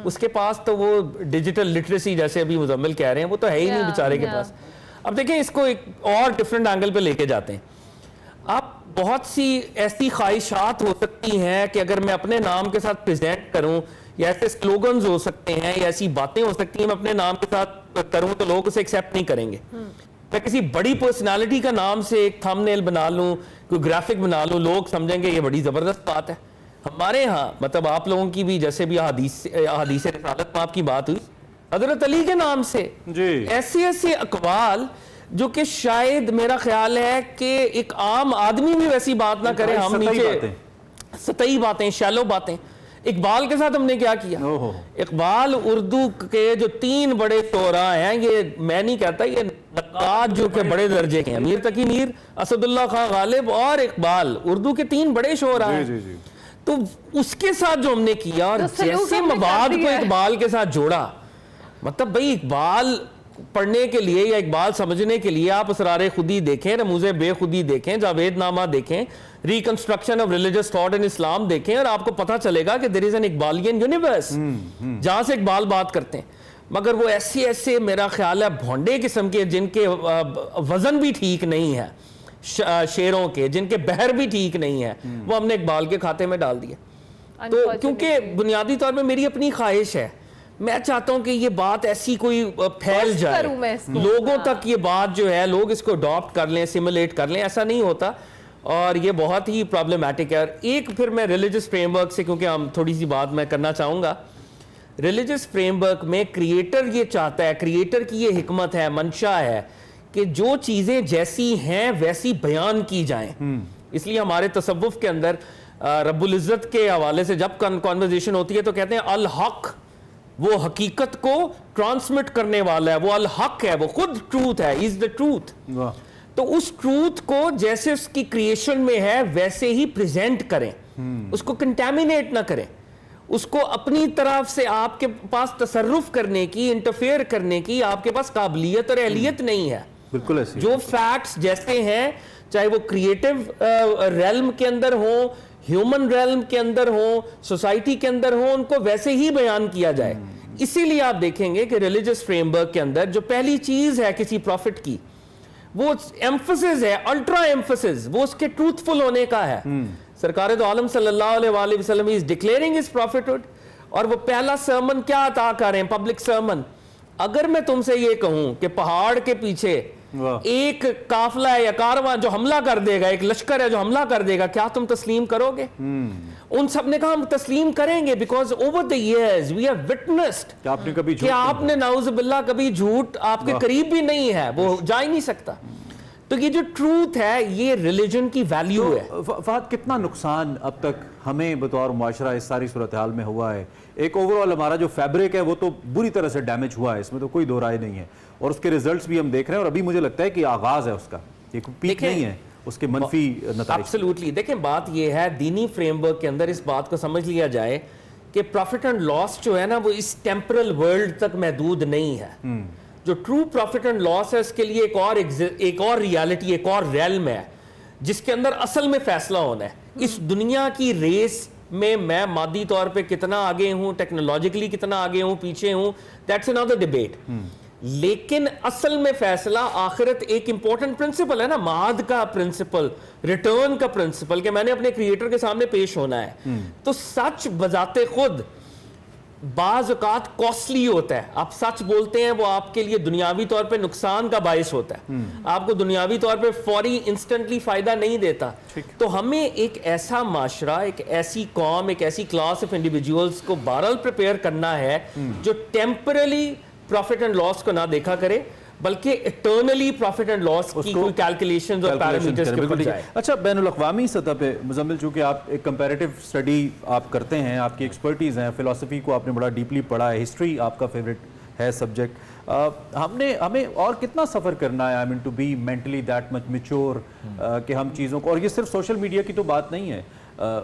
اس کے پاس تو وہ ڈیجیٹل لٹریسی جیسے ابھی مزمل کہہ رہے ہیں وہ تو ہے ہی نہیں بیچارے کے پاس. اب دیکھیں اس کو ایک اور ڈفرینٹ اینگل پہ لے کے جاتے ہیں. آپ بہت سی ایسی خواہشات ہو سکتی ہیں کہ اگر میں اپنے نام کے ساتھ پریزنٹ کروں, یا ایسے سلوگنز ہو سکتے ہیں یا ایسی باتیں ہو سکتی ہیں میں اپنے نام کے ساتھ کروں تو لوگ اسے ایکسیپٹ نہیں کریں گے. میں کسی بڑی پرسنالٹی کا نام سے ایک تھم نیل بنا لوں, کوئی گرافک بنا لوں, لوگ سمجھیں گے یہ بڑی زبردست بات ہے. ہمارے ہاں مطلب آپ لوگوں کی بھی جیسے بھی احادیث رسالت میں آپ کی بات ہوئی, حضرت علی کے نام سے ایسے ایسے اقوال جو کہ شاید میرا خیال ہے کہ ایک عام آدمی بھی ویسی بات نہ کرے. ہم نیچے سطحی باتیں, شیلو باتیں. اقبال کے ساتھ ہم نے کیا کیا؟ اقبال اردو کے جو 3 بڑے شعراء ہیں, یہ میں نہیں کہتا, یہ نقاد جو کہ بڑے درجے کے ہیں, میر تقی میر, اسد اللہ خان غالب اور اقبال, اردو کے 3 بڑے شعراء ہیں. تو اس کے ساتھ جو ہم نے کیا اور جیسے مواد کو اقبال کے ساتھ جوڑا, مطلب بھئی اقبال پڑھنے کے لیے یا اقبال سمجھنے کے لیے آپ اسرار خودی دیکھیں, رموز بے خودی دیکھیں, جاوید نامہ دیکھیں, reconstruction of religious thought in Islam دیکھیں, اور آپ کو پتہ چلے گا کہ دیر از این اقبالیئن یونیورس جہاں سے اقبال بات کرتے ہیں. مگر وہ ایسے میرا خیال ہے بھونڈے قسم کے جن کے وزن بھی ٹھیک نہیں ہے, شعروں کے جن کے بحر بھی ٹھیک نہیں ہے, وہ ہم نے اقبال کے کھاتے میں ڈال دیا. تو کیونکہ بنیادی طور پہ میری اپنی خواہش ہے, میں چاہتا ہوں کہ یہ بات ایسی کوئی پھیل جائے, لوگوں تک یہ بات جو ہے لوگ اس کو اڈاپٹ کر لیں, سیمولیٹ کر لیں. ایسا نہیں ہوتا اور یہ بہت ہی پرابلمٹک ہے. اور ایک پھر میں ریلیجس فریم ورک سے, کیونکہ ہم تھوڑی سی بات میں کرنا چاہوں گا, ریلیجس فریم ورک میں کریٹر یہ چاہتا ہے, کریٹر کی یہ حکمت ہے, منشا ہے کہ جو چیزیں جیسی ہیں ویسی بیان کی جائیں. اس لیے ہمارے تصوف کے اندر رب العزت کے حوالے سے جب کنورزیشن ہوتی ہے تو کہتے ہیں الحق, وہ حقیقت کو ٹرانسمٹ کرنے والا ہے, وہ الحق ہے, وہ خود ٹروتھ ہے, از دا ٹروتھ. تو اس ٹروتھ کو جیسے اس کی کریشن میں ہے ویسے ہی پریزنٹ کریں, اس کو کنٹامینیٹ نہ کریں, اس کو اپنی طرف سے آپ کے پاس تصرف کرنے کی, انٹرفیئر کرنے کی آپ کے پاس قابلیت اور اہلیت نہیں ہے. بالکل ایسے جو فیکٹس جیسے ہیں, چاہے وہ کریٹو ریلم کے اندر ہوں, ہیومن ریلم کے اندر ہوں, سوسائٹی کے اندر ہوں, ان کو ویسے ہی بیان کیا جائے. اسی لیے آپ دیکھیں گے کہ ریلیجس فریم ورک کے اندر جو پہلی چیز ہے کسی پروفٹ کی, وہ ایمفسس ہے, الٹرا ایمفسس, وہ اس کے ٹروتھفل ہونے کا ہے. سرکار دو عالم صلی اللہ علیہ وآلہ وسلم از ڈکلیئرنگ ہز پروفٹہڈ, اور وہ پہلا سرمن کیا عطا کر رہے ہیں, پبلک سرمن. اگر میں تم سے یہ کہوں کہ پہاڑ کے پیچھے ایک قافلہ ہے یا کارواں جو حملہ کر دے گا, ایک لشکر ہے جو حملہ کر دے گا, کیا تم تسلیم کرو گے؟ ان سب نے کہا ہم تسلیم کریں گے, because over the years we have witnessed کہ آپ نے نعوذ باللہ کبھی جھوٹ آپ کے قریب بھی نہیں ہے, وہ جا ہی نہیں سکتا. تو یہ جو ٹروتھ ہے یہ ریلیجن کی ویلیو ہے. فہد, کتنا نقصان اب تک ہمیں بطور معاشرہ اس ساری صورتحال میں ہوا ہے؟ ایک اوورآل ہمارا جو فیبرک ہے وہ تو بری طرح سے ڈیمیج ہوا ہے, اس میں تو کوئی دو رائے نہیں ہے, اور اس کے ریزلٹس بھی ہم دیکھ رہے ہیں, اور ابھی مجھے لگتا ہے کہ آغاز ہے اس کا, یہ پیک نہیں ہے اس کے منفی نتائج. ایبسلیوٹلی. دیکھیں بات یہ ہے, دینی فریم ورک کے اندر اس بات کو سمجھ لیا جائے کہ پروفٹ اینڈ لاس جو ہے نا وہ اس ٹیمپرل ورلڈ تک محدود نہیں ہے. جو ٹرو پروفٹ اینڈ لاس ہے اس کے لیے ایک اور ریالٹی, ایک اور ریلم ہے جس کے اندر اصل میں فیصلہ ہونا ہے. اس دنیا کی ریس میں میں مادی طور پہ کتنا آگے ہوں, ٹیکنالوجیکلی کتنا آگے ہوں, پیچھے ہوں, دیٹس another debate. لیکن اصل میں فیصلہ آخرت ایک امپورٹنٹ پرنسپل ہے نا, معاد کا پرنسپل, ریٹرن کا پرنسپل, کہ میں نے اپنے کریٹر کے سامنے پیش ہونا ہے. تو سچ بذات خود بعض اوقات کاسٹلی ہوتا ہے. آپ سچ بولتے ہیں وہ آپ کے لیے دنیاوی طور پہ نقصان کا باعث ہوتا ہے, آپ کو دنیاوی طور پہ فوری انسٹنٹلی فائدہ نہیں دیتا. تو ہمیں ایک ایسا معاشرہ, ایک ایسی قوم, ایک ایسی کلاس آف انڈیویجولز کو بہرحال پریپیئر کرنا ہے جو ٹیمپرلی پروفٹ اینڈ لاس کو نہ دیکھا کرے بلکہ اٹرنلی پروفٹ اینڈ لاس کی کوئی کیلکولیشنز اور پیرامیٹرز کے اوپر جائے. اچھا, بین الاقوامی سطح پہ مزمل, چونکہ آپ ایک کمپیریٹیو اسٹڈی آپ کرتے ہیں, آپ کی ایکسپرٹیز ہیں, فلسفی کو آپ نے بڑا ڈیپلی پڑھا ہے, ہسٹری آپ کا فیوریٹ ہے سبجیکٹ, ہمیں اور کتنا سفر کرنا ہے, I mean to be mentally that much mature, کہ ہم چیزوں کو, اور یہ صرف سوشل میڈیا کی تو بات نہیں ہے,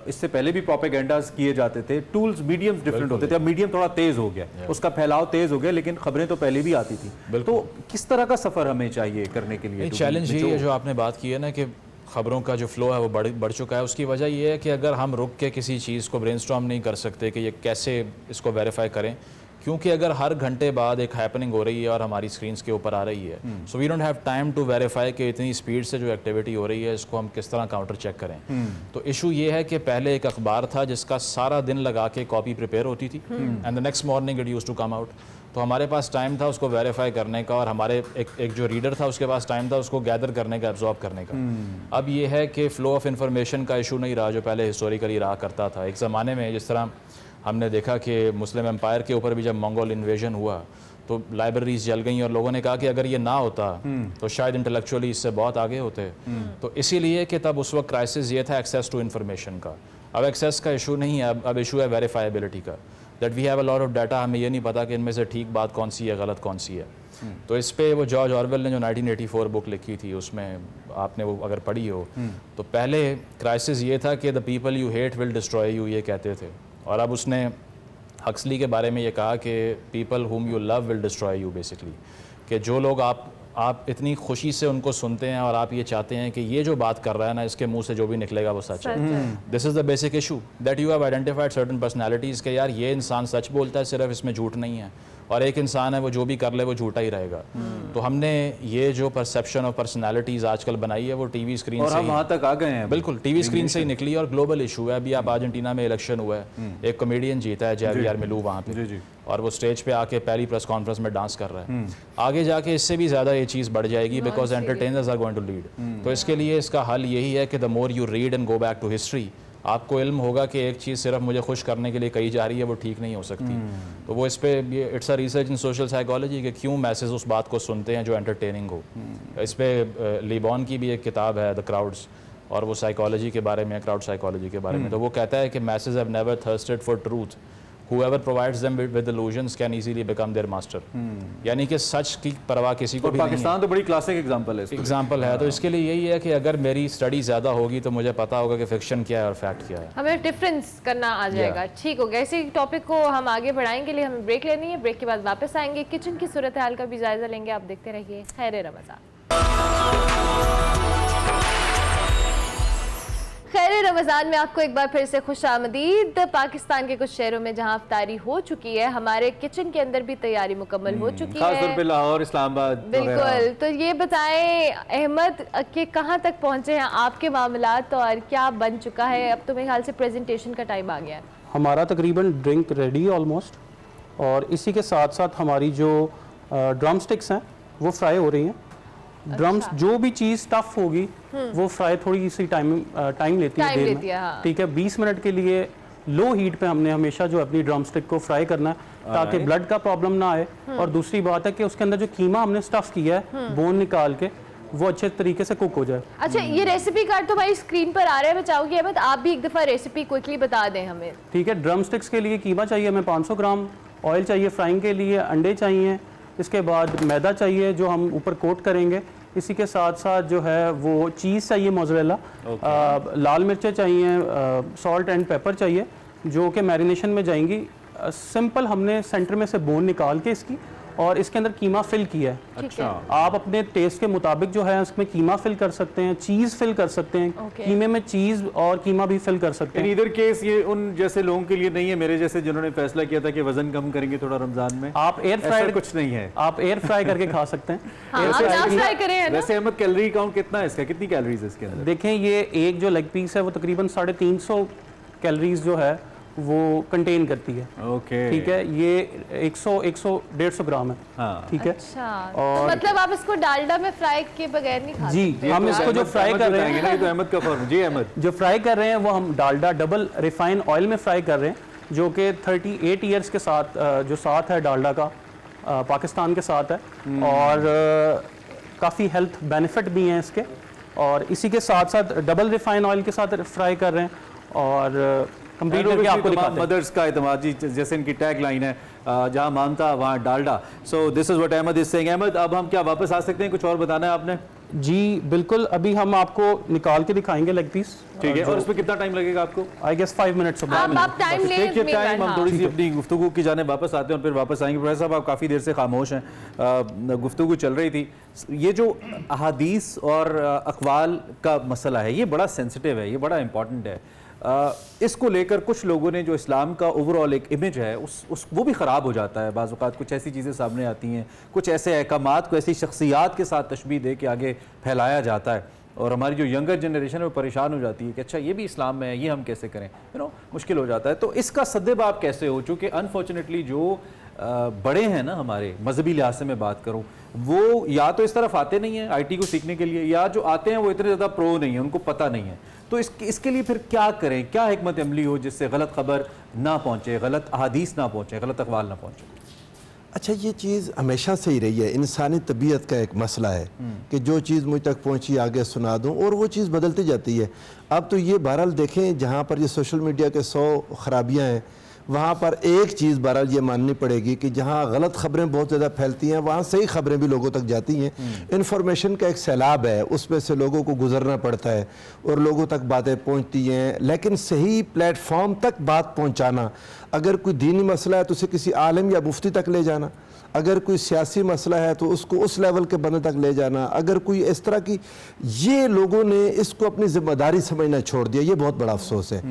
اس سے پہلے بھی پروپیگنڈاز کیے جاتے تھے, ٹولز میڈیمز ڈفرینٹ ہوتے تھے, اب میڈیم تھوڑا تیز ہو گیا, اس کا پھیلاؤ تیز ہو گیا, لیکن خبریں تو پہلے بھی آتی تھیں. تو کس طرح کا سفر ہمیں چاہیے کرنے کے لیے؟ چیلنج یہ ہے جو آپ نے بات کی ہے نا کہ خبروں کا جو فلو ہے وہ بڑھ چکا ہے. اس کی وجہ یہ ہے کہ اگر ہم رک کے کسی چیز کو برین اسٹارم نہیں کر سکتے کہ یہ کیسے اس کو ویریفائی کریں, کیونکہ اگر ہر گھنٹے بعد ایک ہیپننگ ہو رہی ہے اور ہماری اسکرینس کے اوپر آ رہی ہے, so we don't have time to verify کہ اتنی اسپیڈ سے جو ایکٹیویٹی ہو رہی ہے اس کو ہم کس طرح کاؤنٹر چیک کریں. تو ایشو یہ ہے کہ پہلے ایک اخبار تھا جس کا سارا دن لگا کے کاپی پریپیئر ہوتی تھی, and the next morning it use to come out. تو ہمارے پاس ٹائم تھا اس کو ویریفائی کرنے کا, اور ہمارے ایک جو ریڈر تھا اس کے پاس ٹائم تھا اس کو گیدر کرنے کا, ایبزارب کرنے کا. اب یہ ہے کہ فلو آف انفارمیشن کا ایشو نہیں رہا جو پہلے ہسٹوریکلی رہا کرتا تھا. ایک زمانے میں جس طرح ہم نے دیکھا کہ مسلم امپائر کے اوپر بھی جب منگول انویژن ہوا تو لائبریریز جل گئیں, اور لوگوں نے کہا کہ اگر یہ نہ ہوتا تو شاید انٹلیکچولی اس سے بہت آگے ہوتے. تو اسی لیے کہ تب اس وقت کرائسس یہ تھا ایکسیس ٹو انفارمیشن کا. اب ایکسیس کا ایشو نہیں ہے, اب ایشو ہے ویریفائبلٹی کا, that we have a lot of data, ہمیں یہ نہیں پتا کہ ان میں سے ٹھیک بات کون سی ہے, غلط کون سی ہے. تو اس پہ وہ جارج آرویل نے جو 1984 بک لکھی تھی, اس میں آپ نے وہ اگر پڑھی ہو, تو پہلے کرائسس یہ تھا کہ the people you hate will destroy you, یہ کہتے تھے. اور اب اس نے ہکسلی کے بارے میں یہ کہا کہ people whom you love will destroy you, basically کہ جو لوگ آپ اتنی خوشی سے ان کو سنتے ہیں اور آپ یہ چاہتے ہیں کہ یہ جو بات کر رہا ہے نا اس کے منہ سے جو بھی نکلے گا وہ سچ ہے. This is the basic issue that you have identified certain personalities کہ یار یہ انسان سچ بولتا ہے, صرف اس میں جھوٹ نہیں ہے, اور ایک انسان ہے وہ جو بھی کر لے وہ جھوٹا ہی رہے گا. تو ہم نے یہ جو پرسیپشن آف پرسنالٹیز آج کل بنائی ہے وہ ٹی وی اسکرین سے, اور ہم وہاں تک آ گئے ہیں, بالکل ٹی وی اسکرین سے ہی نکلی, اور گلوبل ایشو ہے. ابھی آپ ارجنٹینا میں الیکشن ہوا ہے, ایک کامیڈین جیتا ہے جیویئر ملو وہاں پہ, اور وہ اسٹیج پہ آ کے پہلی پریس کانفرنس میں ڈانس کر رہا ہے. آگے جا کے اس سے بھی زیادہ یہ چیز بڑھ جائے گی, because entertainers are going to lead. تو اس کے لیے اس کا حل یہی ہے کہ the more you read and go back to history, آپ کو علم ہوگا کہ ایک چیز صرف مجھے خوش کرنے کے لیے کہی جا رہی ہے وہ ٹھیک نہیں ہو سکتی. تو وہ اس پہ it's a research in social psychology کہ کیوں میسز اس بات کو سنتے ہیں جو انٹرٹیننگ ہو. اس پہ لیبون کی بھی ایک کتاب ہے دا کراؤڈز, اور وہ سائیکالوجی کے بارے میں, کراؤڈ سائیکالوجی کے بارے میں. تو وہ کہتا ہے کہ masses have never thirsted for truth, whoever provides them with illusions can easily become their master. یعنی کہ سچ کی پرواہ کسی کو بھی نہیں ہے. پاکستان تو بڑی کلاسک ایگزامپل ہے. تو اس کے لیے یہی ہے کہ اگر میری اسٹڈی زیادہ ہوگی تو مجھے پتا ہوگا کہ فکشن کیا ہے اور فیکٹ کیا ہے, ہمیں ڈفرینس کرنا آ جائے گا. ٹھیک ہو گیا, اسی ٹاپک کو ہم آگے بڑھائیں گے, لیے ہمیں بریک لینی ہے. بریک کے بعد واپس آئیں گے, کچن کی صورتحال کا بھی جائزہ لیں گے. آپ دیکھتے رہیے خیر رمضان. خیر رمضان میں آپ کو ایک بار پھر سے خوش آمدید. پاکستان کے کچھ شہروں میں جہاں افطاری ہو چکی ہے, ہمارے کچن کے اندر بھی تیاری مکمل ہو چکی ہے, خاص طور پہ لاہور, اسلام آباد. بالکل. تو یہ بتائیں احمد کہ کہاں تک پہنچے ہیں آپ کے معاملات اور کیا بن چکا ہے؟ اب تو میرے خیال سے پریزنٹیشن کا ٹائم آ گیا ہے. ہمارا تقریباً ڈرنک ریڈی آلموسٹ, اور اسی کے ساتھ ساتھ ہماری جو ڈرم سٹکس ہیں وہ فرائی ہو رہی ہیں. ڈرمس جو بھی چیز ٹف ہوگی وہ فرائی تھوڑی سی ٹائم لیتی ہے دیر میں, ٹھیک ہے. 20 منٹ کے لیے لو ہیٹ پہ ہم نے ہمیشہ جو اپنی ڈرم سٹک کو فرائی کرنا ہے تاکہ بلڈ کا پرابلم نہ آئے. اور دوسری بات ہے کہ اس کے اندر جو قیمہ ہم نے سٹف کیا ہے بون نکال کے وہ اچھے طریقے سے کوک ہو جائے. اچھا, یہ ریسیپی کارڈ تو ہماری اسکرین پر آ رہا ہے, میں چاہوں گی احمد آپ بھی ایک دفعہ ریسیپی کوئکلی بتا دیں ہمیں. ٹھیک ہے. ڈرم سٹکس کے لیے قیمہ چاہیے ہمیں 500 گرام, آئل چاہیے فرائنگ کے لیے, انڈے چاہیے, اس کے بعد میدا چاہیے جو ہم اوپر کوٹ کریں گے. اسی کے ساتھ ساتھ جو ہے وہ چیز چاہیے, موزریلا, لال مرچیں چاہیے, سالٹ اینڈ پیپر چاہیے جو کہ میرینیشن میں جائیں گی. سمپل ہم نے سینٹر میں سے بون نکال کے اس کی, اور اس کے اندر قیمہ فل کیا ہے. اچھا آپ اپنے ٹیسٹ کے مطابق جو ہے اس میں قیمہ فل کر سکتے ہیں, چیز فل کر سکتے ہیں, قیمے میں چیز اور قیمہ بھی فل کر سکتے ہیں. ادھر کیس یہ ان جیسے لوگوں کے لیے نہیں ہے, میرے جیسے جنہوں نے فیصلہ کیا تھا کہ وزن کم کریں گے تھوڑا رمضان میں, آپ ایئر فرائی کچھ نہیں ہے, آپ ایئر فرائی کر کے کھا سکتے ہیں. آپ نہ فرائی کریں ہے نا. ویسے احمد کیلری کاؤنٹ کتنا ہے اس کا, کتنی کیلریز ہے اس کے اندر؟ دیکھیں یہ ایک جو لیگ پیس ہے وہ تقریباً 350 کیلریز جو ہے وہ کنٹین کرتی ہے. اوکے ٹھیک ہے, یہ 100-150 گرام ہے. ہاں ٹھیک ہے, اچھا تو مطلب آپ اس کو ڈالڈا میں فرائی کے بغیر نہیں کھاتے؟ جی ہم اس کو جو فرائی کر رہے ہیں, یہ تو احمد کا فارم. جی احمد, جو فرائی کر رہے ہیں وہ ہم ڈالڈا ڈبل ریفائن آئل میں فرائی کر رہے ہیں, جو کہ 38 ایئرس کے ساتھ جو ساتھ ہے ڈالڈا کا پاکستان کے ساتھ ہے, اور کافی ہیلتھ بینیفٹ بھی ہیں اس کے, اور اسی کے ساتھ ساتھ ڈبل ریفائن آئل کے ساتھ فرائی کر رہے ہیں. اور کمپلیٹ کر کے آپ کو دکھاتے ہیں. مدرس کا اعتماد, جی جیسے ان کی ٹیگ لائن ہے, جہاں مانتا وہاں Dalda. So this is what Ahmad is seeing. Ahmad اب ہم کیا واپس آ سکتے ہیں, کچھ اور بتانا ہے آپ نے؟ جی بالکل, ابھی ہم آپ کو نکال کے دکھائیں گے لیگ پیس. ٹھیک ہے, اور اس پہ کتنا ٹائم لگے گا آپ کو؟ I guess 5 minutes. آپ ٹائم لیں, ٹیک یور ٹائم. ہم تھوڑی سی اپنی گفتگو کی جانب واپس آتے ہیں اور پھر واپس آئیں گے. پروفیسر صاحب آپ کافی دیر سے خاموش ہیں, گفتگو چل رہی تھی. یہ جو احادیث اور اقوال کا مسئلہ ہے یہ بڑا سینسٹیو ہے, یہ بڑا امپورٹنٹ ہے. اس کو لے کر کچھ لوگوں نے جو اسلام کا اوور آل ایک امیج ہے وہ بھی خراب ہو جاتا ہے. بعض اوقات کچھ ایسی چیزیں سامنے آتی ہیں, کچھ ایسے احکامات کو ایسی شخصیات کے ساتھ تشبیہ دے کے آگے پھیلایا جاتا ہے, اور ہماری جو ینگر جنریشن ہے وہ پریشان ہو جاتی ہے کہ اچھا یہ بھی اسلام میں ہے, یہ ہم کیسے کریں, مشکل ہو جاتا ہے. تو اس کا سد باب کیسے ہو, چونکہ انفارچونیٹلی جو بڑے ہیں نا ہمارے مذہبی لحاظ سے میں بات کروں, وہ یا تو اس طرف آتے نہیں ہیں آئی ٹی کو سیکھنے کے لیے, یا جو آتے ہیں وہ اتنے زیادہ پرو نہیں ہیں, ان کو پتہ نہیں ہے. تو اس کے لیے پھر کیا کریں, کیا حکمت عملی ہو جس سے غلط خبر نہ پہنچے, غلط احادیث نہ پہنچے, غلط اقوال نہ پہنچے؟ اچھا یہ چیز ہمیشہ سے ہی رہی ہے, انسانی طبیعت کا ایک مسئلہ ہے کہ جو چیز مجھ تک پہنچی آگے سنا دوں, اور وہ چیز بدلتی جاتی ہے. اب تو یہ بہرحال دیکھیں جہاں پر یہ سوشل میڈیا کے 100 خرابیاں ہیں, وہاں پر ایک چیز بہرحال یہ ماننی پڑے گی کہ جہاں غلط خبریں بہت زیادہ پھیلتی ہیں وہاں صحیح خبریں بھی لوگوں تک جاتی ہیں. انفارمیشن کا ایک سیلاب ہے, اس میں سے لوگوں کو گزرنا پڑتا ہے اور لوگوں تک باتیں پہنچتی ہیں, لیکن صحیح پلیٹ فارم تک بات پہنچانا, اگر کوئی دینی مسئلہ ہے تو اسے کسی عالم یا مفتی تک لے جانا, اگر کوئی سیاسی مسئلہ ہے تو اس کو اس لیول کے بندے تک لے جانا, اگر کوئی اس طرح کی, یہ لوگوں نے اس کو اپنی ذمہ داری سمجھنا چھوڑ دیا. یہ بہت بڑا افسوس ہے.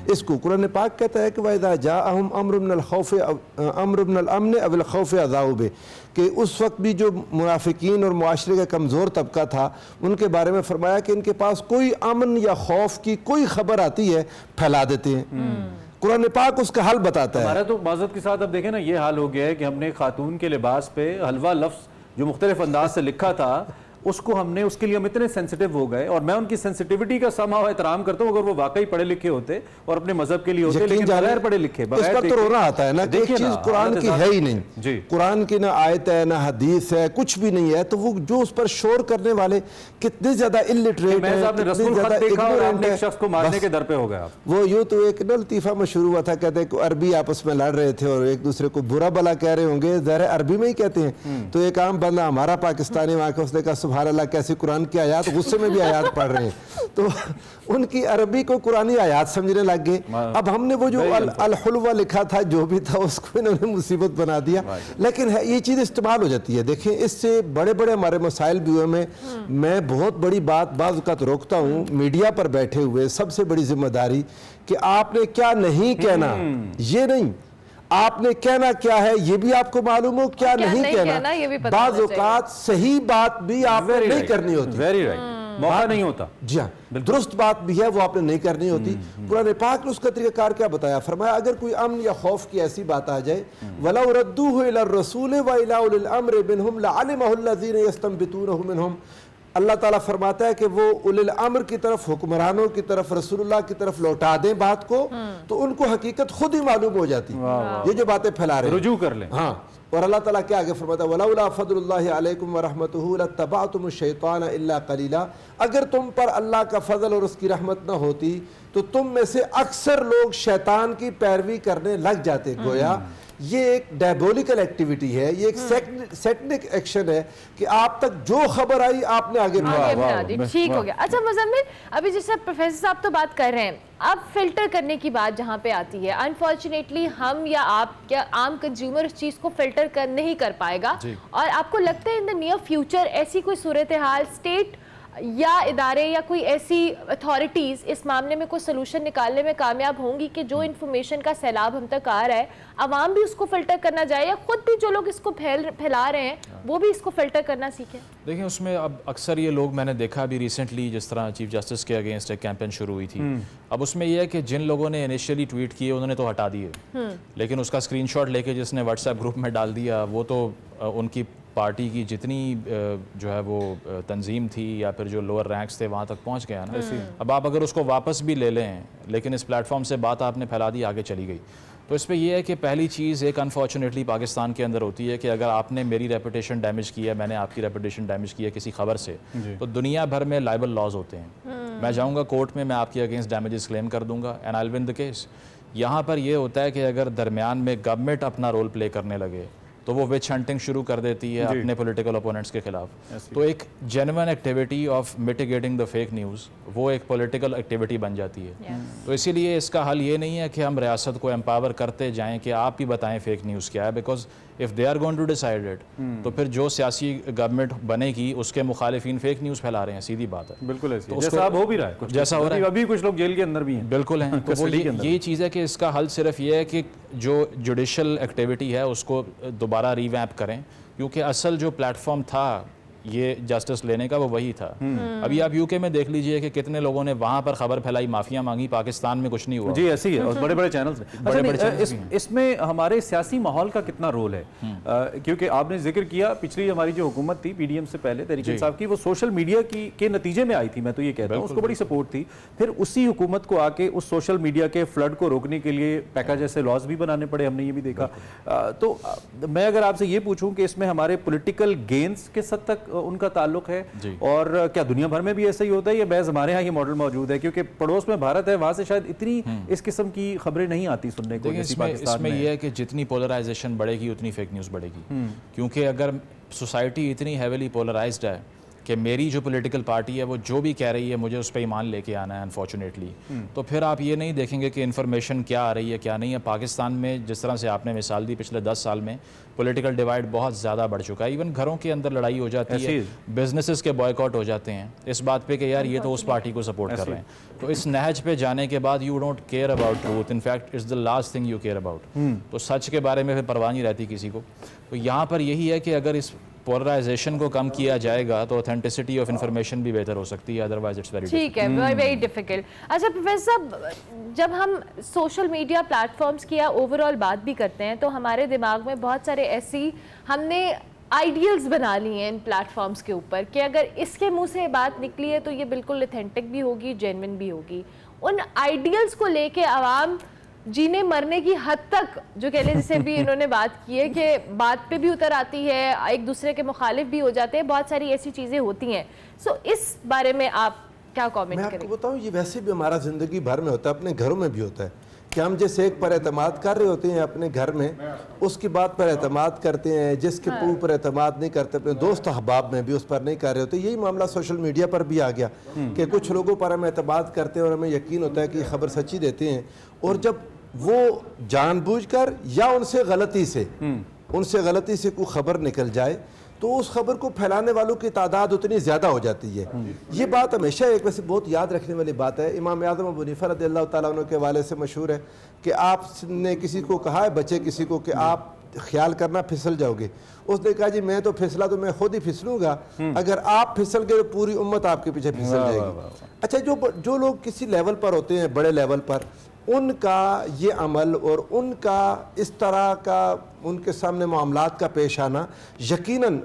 اس کو قرآن پاک کہتا ہے کہ وَإِذَا جَاءَهُمْ أَمْرٌ مِّنَ الْأَمْنِ أَوِ الْخَوْفِ أَذَاعُوا بِهِ, کہ اس وقت بھی جو منافقین اور معاشرے کا کمزور طبقہ تھا ان کے بارے میں فرمایا کہ ان کے پاس کوئی امن یا خوف کی کوئی خبر آتی ہے پھیلا دیتے ہیں. قرآن پاک اس کا حل بتاتا ہے. ہمارا تو معذرت کے ساتھ اب دیکھیں نا یہ حال ہو گیا ہے کہ ہم نے خاتون کے لباس پہ حلوہ لفظ جو مختلف انداز سے لکھا تھا اس کو ہم نے, اس کے لیے ہم اتنے سینسٹیو ہو گئے, اور میں ان کی سینسٹیوٹی کا سماؤ احترام کرتا ہوں اگر وہ واقعی پڑھے لکھے ہوتے اور اپنے مذہب کے لیے ہوتے, لیکن بغیر پڑھے لکھے اس پر تو رونا آتا ہے نا کہ ایک چیز قرآن کی ہے ہی نہیں. قرآن کی نہ آیت ہے نہ حدیث ہے, کچھ بھی نہیں ہے, تو وہ جو اس پر شور کرنے والے کتنے زیادہ الٹریٹ ہیں, کتنے زیادہ اگنورنٹ ہیں, شخص کو مارنے کے در پہ ہو گیا. وہ یوں تو ایک لطیفہ مشہور ہوا تھا, کہتے ہیں کہ عربی آپس میں لڑ رہے تھے اور ایک دوسرے کو برا بلا کہہ رہے ہوں گے, ظاہر عربی میں ہی کہتے ہیں. تو ایک عام بندہ ہمارا پاکستانی وہاں کا, اس نے کہا سبحان اللہ کیسی قرآن کی آیات, غصے میں بھی آیات پڑھ رہے ہیں, تو ان کی عربی کو قرآنی آیات سمجھنے لگ گئے. اب ہم نے وہ جو الحلوہ لکھا تھا جو بھی تھا اس کو انہوں نے مصیبت بنا دیا. لیکن یہ چیز استعمال ہو جاتی ہے. دیکھیں اس سے بڑے بڑے ہمارے مسائل بھی ہوئے. میں بہت بڑی بات بعض اوقات روکتا ہوں, میڈیا پر بیٹھے ہوئے سب سے بڑی ذمہ داری کہ آپ نے کیا نہیں کہنا, یہ نہیں, آپ نے کہنا کیا ہے یہ بھی آپ کو معلوم ہو, کیا نہیں کہنا. بعض اوقات صحیح بات بھی آپ نے نہیں کرنی ہوتی, ویری رائٹ, موقع نہیں ہوتا. جی ہاں, درست بات بھی ہے وہ آپ نے نہیں کرنی ہوتی. قرآن پاک نے اس کا طریقہ کار کیا بتایا, فرمایا اگر کوئی امن یا خوف کی ایسی بات آ جائے, وَلَوْ رَدُّوهُ إِلَى الرَّسُولِ وَإِلَىٰ أُولِي الْأَمْرِ مِنْهُمْ لَعَلِمَهُ الَّذِينَ يَسْتَنبِطُونَهُ مِنْهُمْ. اللہ تعالیٰ فرماتا ہے کہ وہ اولی الامر کی طرف, حکمرانوں کی طرف, رسول اللہ کی طرف لوٹا دیں بات کو, تو ان کو حقیقت خود ہی معلوم ہو جاتی. یہ جو باتیں پھیلا رہے ہیں رجوع کر لیں. ہاں, اور اللہ تعالیٰ کیا آگے فرماتا ہے, وَلَوْلَا فَضْلُ اللَّهِ عَلَيْكُمْ وَرَحْمَتُهُ لَاتَّبَعْتُمُ الشَّيْطَانَ إِلَّا قَلِيلًا. اگر تم پر اللہ کا فضل اور اس کی رحمت نہ ہوتی تو تم میں سے اکثر لوگ شیطان کی پیروی کرنے لگ جاتے. گویا یہ ایک ڈائبولیکل ایکٹیویٹی ہے, یہ ایک سیٹنک ایکشن ہے کہ آپ تک جو خبر آئی آپ نے آگے بڑھا دی. ٹھیک ہو گیا. اچھا مزمل, ابھی جیسے پروفیسر صاحب تو بات کر رہے ہیں اب فلٹر کرنے کی بات جہاں پہ آتی ہے، انفارچونیٹلی ہم یا آپ یا عام کنزیومر اس چیز کو فلٹر نہیں کر پائے گا، اور آپ کو لگتا ہے ان دا نیئر فیوچر ایسی کوئی صورتحال اسٹیٹ یا ادارے یا کوئی ایسی اتھارٹیز اس معاملے میں کوئی سلوشن نکالنے میں کامیاب ہوں گی کہ جو انفارمیشن کا سیلاب ہم تک آ رہا ہے عوام بھی اس کو فلٹر کرنا جائے، یا خود بھی جو لوگ اس کو پھیلا رہے ہیں وہ بھی اس کو فلٹر کرنا سیکھیں؟ دیکھیں اس میں اب اکثر یہ لوگ میں نے دیکھا ابھی ریسنٹلی جس طرح چیف جسٹس کے اگینسٹ ایک کیمپین شروع ہوئی تھی، اب اس میں یہ ہے کہ جن لوگوں نے انیشیلی ٹویٹ کیے انہوں نے تو ہٹا دیے، لیکن اس کا اسکرین شاٹ لے کے جس نے واٹس ایپ گروپ میں ڈال دیا وہ تو ان کی پارٹی کی جتنی جو ہے وہ تنظیم تھی یا پھر جو لوور رینکس تھے وہاں تک پہنچ گیا نا۔ اب آپ اگر اس کو واپس بھی لے لیں لیکن اس پلیٹ فارم سے بات آپ نے پھیلا دی آگے چلی گئی، تو اس پہ یہ ہے کہ پہلی چیز ایک انفارچونیٹلی پاکستان کے اندر ہوتی ہے کہ اگر آپ نے میری ریپوٹیشن ڈیمیج کی ہے، میں نے آپ کی ریپوٹیشن ڈیمیج کی ہے کسی خبر سے، تو دنیا بھر میں لائبل لاز ہوتے ہیں، میں جاؤں گا کورٹ میں آپ کے اگینسٹ ڈیمیجز کلیم کر دوں گا and I will win the case. یہاں پر یہ ہوتا ہے کہ اگر درمیان میں گورنمنٹ اپنا رول پلے کرنے لگے تو وہ وچ ہنٹنگ شروع کر دیتی ہے اپنے پولیٹیکل اپوننٹس کے خلاف، تو ایک genuine activity of mitigating the fake news وہ ایک پولیٹیکل ایکٹیویٹی بن جاتی ہے۔ تو اسی لیے اس کا حل یہ نہیں ہے کہ ہم ریاست کو امپاور کرتے جائیں کہ آپ بھی بتائیں فیک نیوز کیا ہے، because if they are going to decide it تو پھر جو سیاسی گورنمنٹ بنے گی اس کے مخالفین فیک نیوز پھیلا رہے ہیں، سیدھی بات ہے۔ بالکل ایسی جیسا اب ہو بھی رہا ہے، جیسا ہو رہا ہے، ابھی کچھ لوگ جیل کے اندر بھی ہیں، بالکل ہیں۔ تو وہ یہی چیز ہے کہ اس کا حل صرف یہ ہے کہ جو جوڈیشل ایکٹیویٹی ہے اس کو دوبارہ ریویمپ کریں، کیونکہ اصل جو پلیٹ فارم تھا یہ جسٹس لینے کا وہ وہی تھا۔ ابھی آپ یو کے میں دیکھ لیجئے کہ کتنے لوگوں نے وہاں پر خبر پھیلائی، معافیاں مانگی، پاکستان میں کچھ نہیں ہوا۔ جی ایسی ہے، اور بڑے بڑے چینلز ہیں۔ اس میں ہمارے سیاسی ماحول کا کتنا رول ہے؟ کیونکہ آپ نے ذکر کیا پچھلی ہماری جو حکومت تھی پی ڈی ایم سے پہلے تحریک انصاف کی، وہ سوشل میڈیا کے نتیجے میں آئی تھی، میں تو یہ کہتا ہوں اس کو بڑی سپورٹ تھی، پھر اسی حکومت کو آ کے اس سوشل میڈیا کے فلڈ کو روکنے کے لیے پیکا جیسے لاز بھی بنانے پڑے، ہم نے یہ بھی دیکھا۔ تو میں اگر آپ سے یہ پوچھوں کہ اس میں ہمارے پولیٹیکل گینز کس حد تک ان کا تعلق ہے، اور کیا دنیا بھر میں بھی ایسا ہی ہوتا ہے یا محض ہمارے ہاں یہ ماڈل موجود ہے؟ کیونکہ پڑوس میں بھارت ہے، وہاں سے شاید اتنی اس قسم کی خبریں نہیں آتی سننے کو جیسی پاکستان میں۔ اس میں یہ ہے کہ جتنی پولرائزیشن بڑھے گی اتنی فیک نیوز بڑھے گی، کیونکہ اگر سوسائٹی اتنی ہیویلی پولرائزڈ ہے کہ میری جو پولیٹیکل پارٹی ہے وہ جو بھی کہہ رہی ہے مجھے اس پہ ایمان لے کے آنا ہے انفارچونیٹلی، تو پھر آپ یہ نہیں دیکھیں گے کہ انفارمیشن کیا آ رہی ہے کیا نہیں ہے۔ پاکستان میں جس طرح سے آپ نے مثال دی پچھلے 10 سال میں پولیٹیکل ڈیوائڈ بہت زیادہ بڑھ چکا ہے، ایون گھروں کے اندر لڑائی ہو جاتی ہے، بزنسز کے بوائیکاٹ ہو جاتے ہیں اس بات پہ کہ یار یہ تو اس پارٹی کو سپورٹ کر رہے ہیں۔ تو اس نہج پہ جانے کے بعد you don't care about truth, in fact it's the last thing you care about, تو سچ کے بارے میں پھر پرواہ نہیں رہتی کسی کو۔ تو یہاں پر یہی ہے کہ اگر اس پولرائزیشن کو کم کیا جائے گا تو اوتھینٹسٹی آف انفارمیشن بھی بہتر ہو سکتی ہے، ادروائز اٹس ویری ٹھیک ہے، ویری ڈیفیکلٹ۔ اچھا پروفیسر صاحب، جب ہم سوشل میڈیا پلیٹ فارمز کی اوور آل بات بھی کرتے ہیں تو ہمارے دماغ میں بہت سارے ایسی ہم نے آئیڈیلز بنا لی ہیں ان پلیٹ فارمز کے اوپر کہ اگر اس کے منہ سے بات نکلی ہے تو یہ بالکل اتھینٹک بھی ہوگی، جینوئن بھی ہوگی۔ ان آئیڈیلز کو لے کے عوام جینے مرنے کی حد تک جو کہہ لیں جسے بھی انہوں نے بات کی ہے کہ بات پہ بھی اتر آتی ہے، ایک دوسرے کے مخالف بھی ہو جاتے ہیں، بہت ساری ایسی چیزیں ہوتی ہیں۔ سو اس بارے میں آپ کیا کامنٹ کریں؟ میں آپ کو بتاؤں یہ ویسے بھی ہمارا زندگی بھر میں ہوتا ہے، اپنے گھروں میں بھی ہوتا ہے کہ ہم جیسے ایک پر اعتماد کر رہے ہوتے ہیں اپنے گھر میں، اس کی بات پر اعتماد کرتے ہیں، جس کے اوپر اعتماد نہیں کرتے اپنے دوست احباب میں بھی اس پر نہیں کر رہے ہوتے۔ یہی معاملہ سوشل میڈیا پر بھی آ گیا کہ کچھ لوگوں پر ہم اعتماد کرتے ہیں اور ہمیں یقین ہوتا ہے کہ یہ خبر سچی دیتے ہیں، اور جب وہ جان بوجھ کر یا ان سے غلطی سے کوئی خبر نکل جائے تو اس خبر کو پھیلانے والوں کی تعداد اتنی زیادہ ہو جاتی ہے۔ یہ بات ہمیشہ ایک ویسے بہت یاد رکھنے والی بات ہے، امام اعظم ابو حنیفہ رضی اللہ تعالیٰ عنہ کے حوالے سے مشہور ہے کہ آپ نے کسی کو کہا ہے بچے کسی کو کہ آپ خیال کرنا پھسل جاؤ گے، اس نے کہا جی میں تو پھسلا تو میں خود ہی پھسلوں گا، اگر آپ پھسل گئے تو پوری امت آپ کے پیچھے پھسل جائے گی۔ اچھا جو لوگ کسی لیول پر ہوتے ہیں، بڑے لیول پر، ان کا یہ عمل اور ان کا اس طرح کا ان کے سامنے معاملات کا پیش آنا یقیناً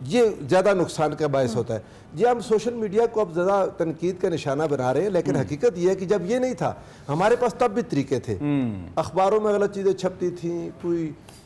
یہ زیادہ نقصان کا باعث ہوتا ہے۔ جی ہم سوشل میڈیا کو اب زیادہ تنقید کا نشانہ بنا رہے ہیں، لیکن حقیقت یہ ہے کہ جب یہ نہیں تھا ہمارے پاس تب بھی طریقے تھے، اخباروں میں غلط چیزیں چھپتی تھیں، کوئی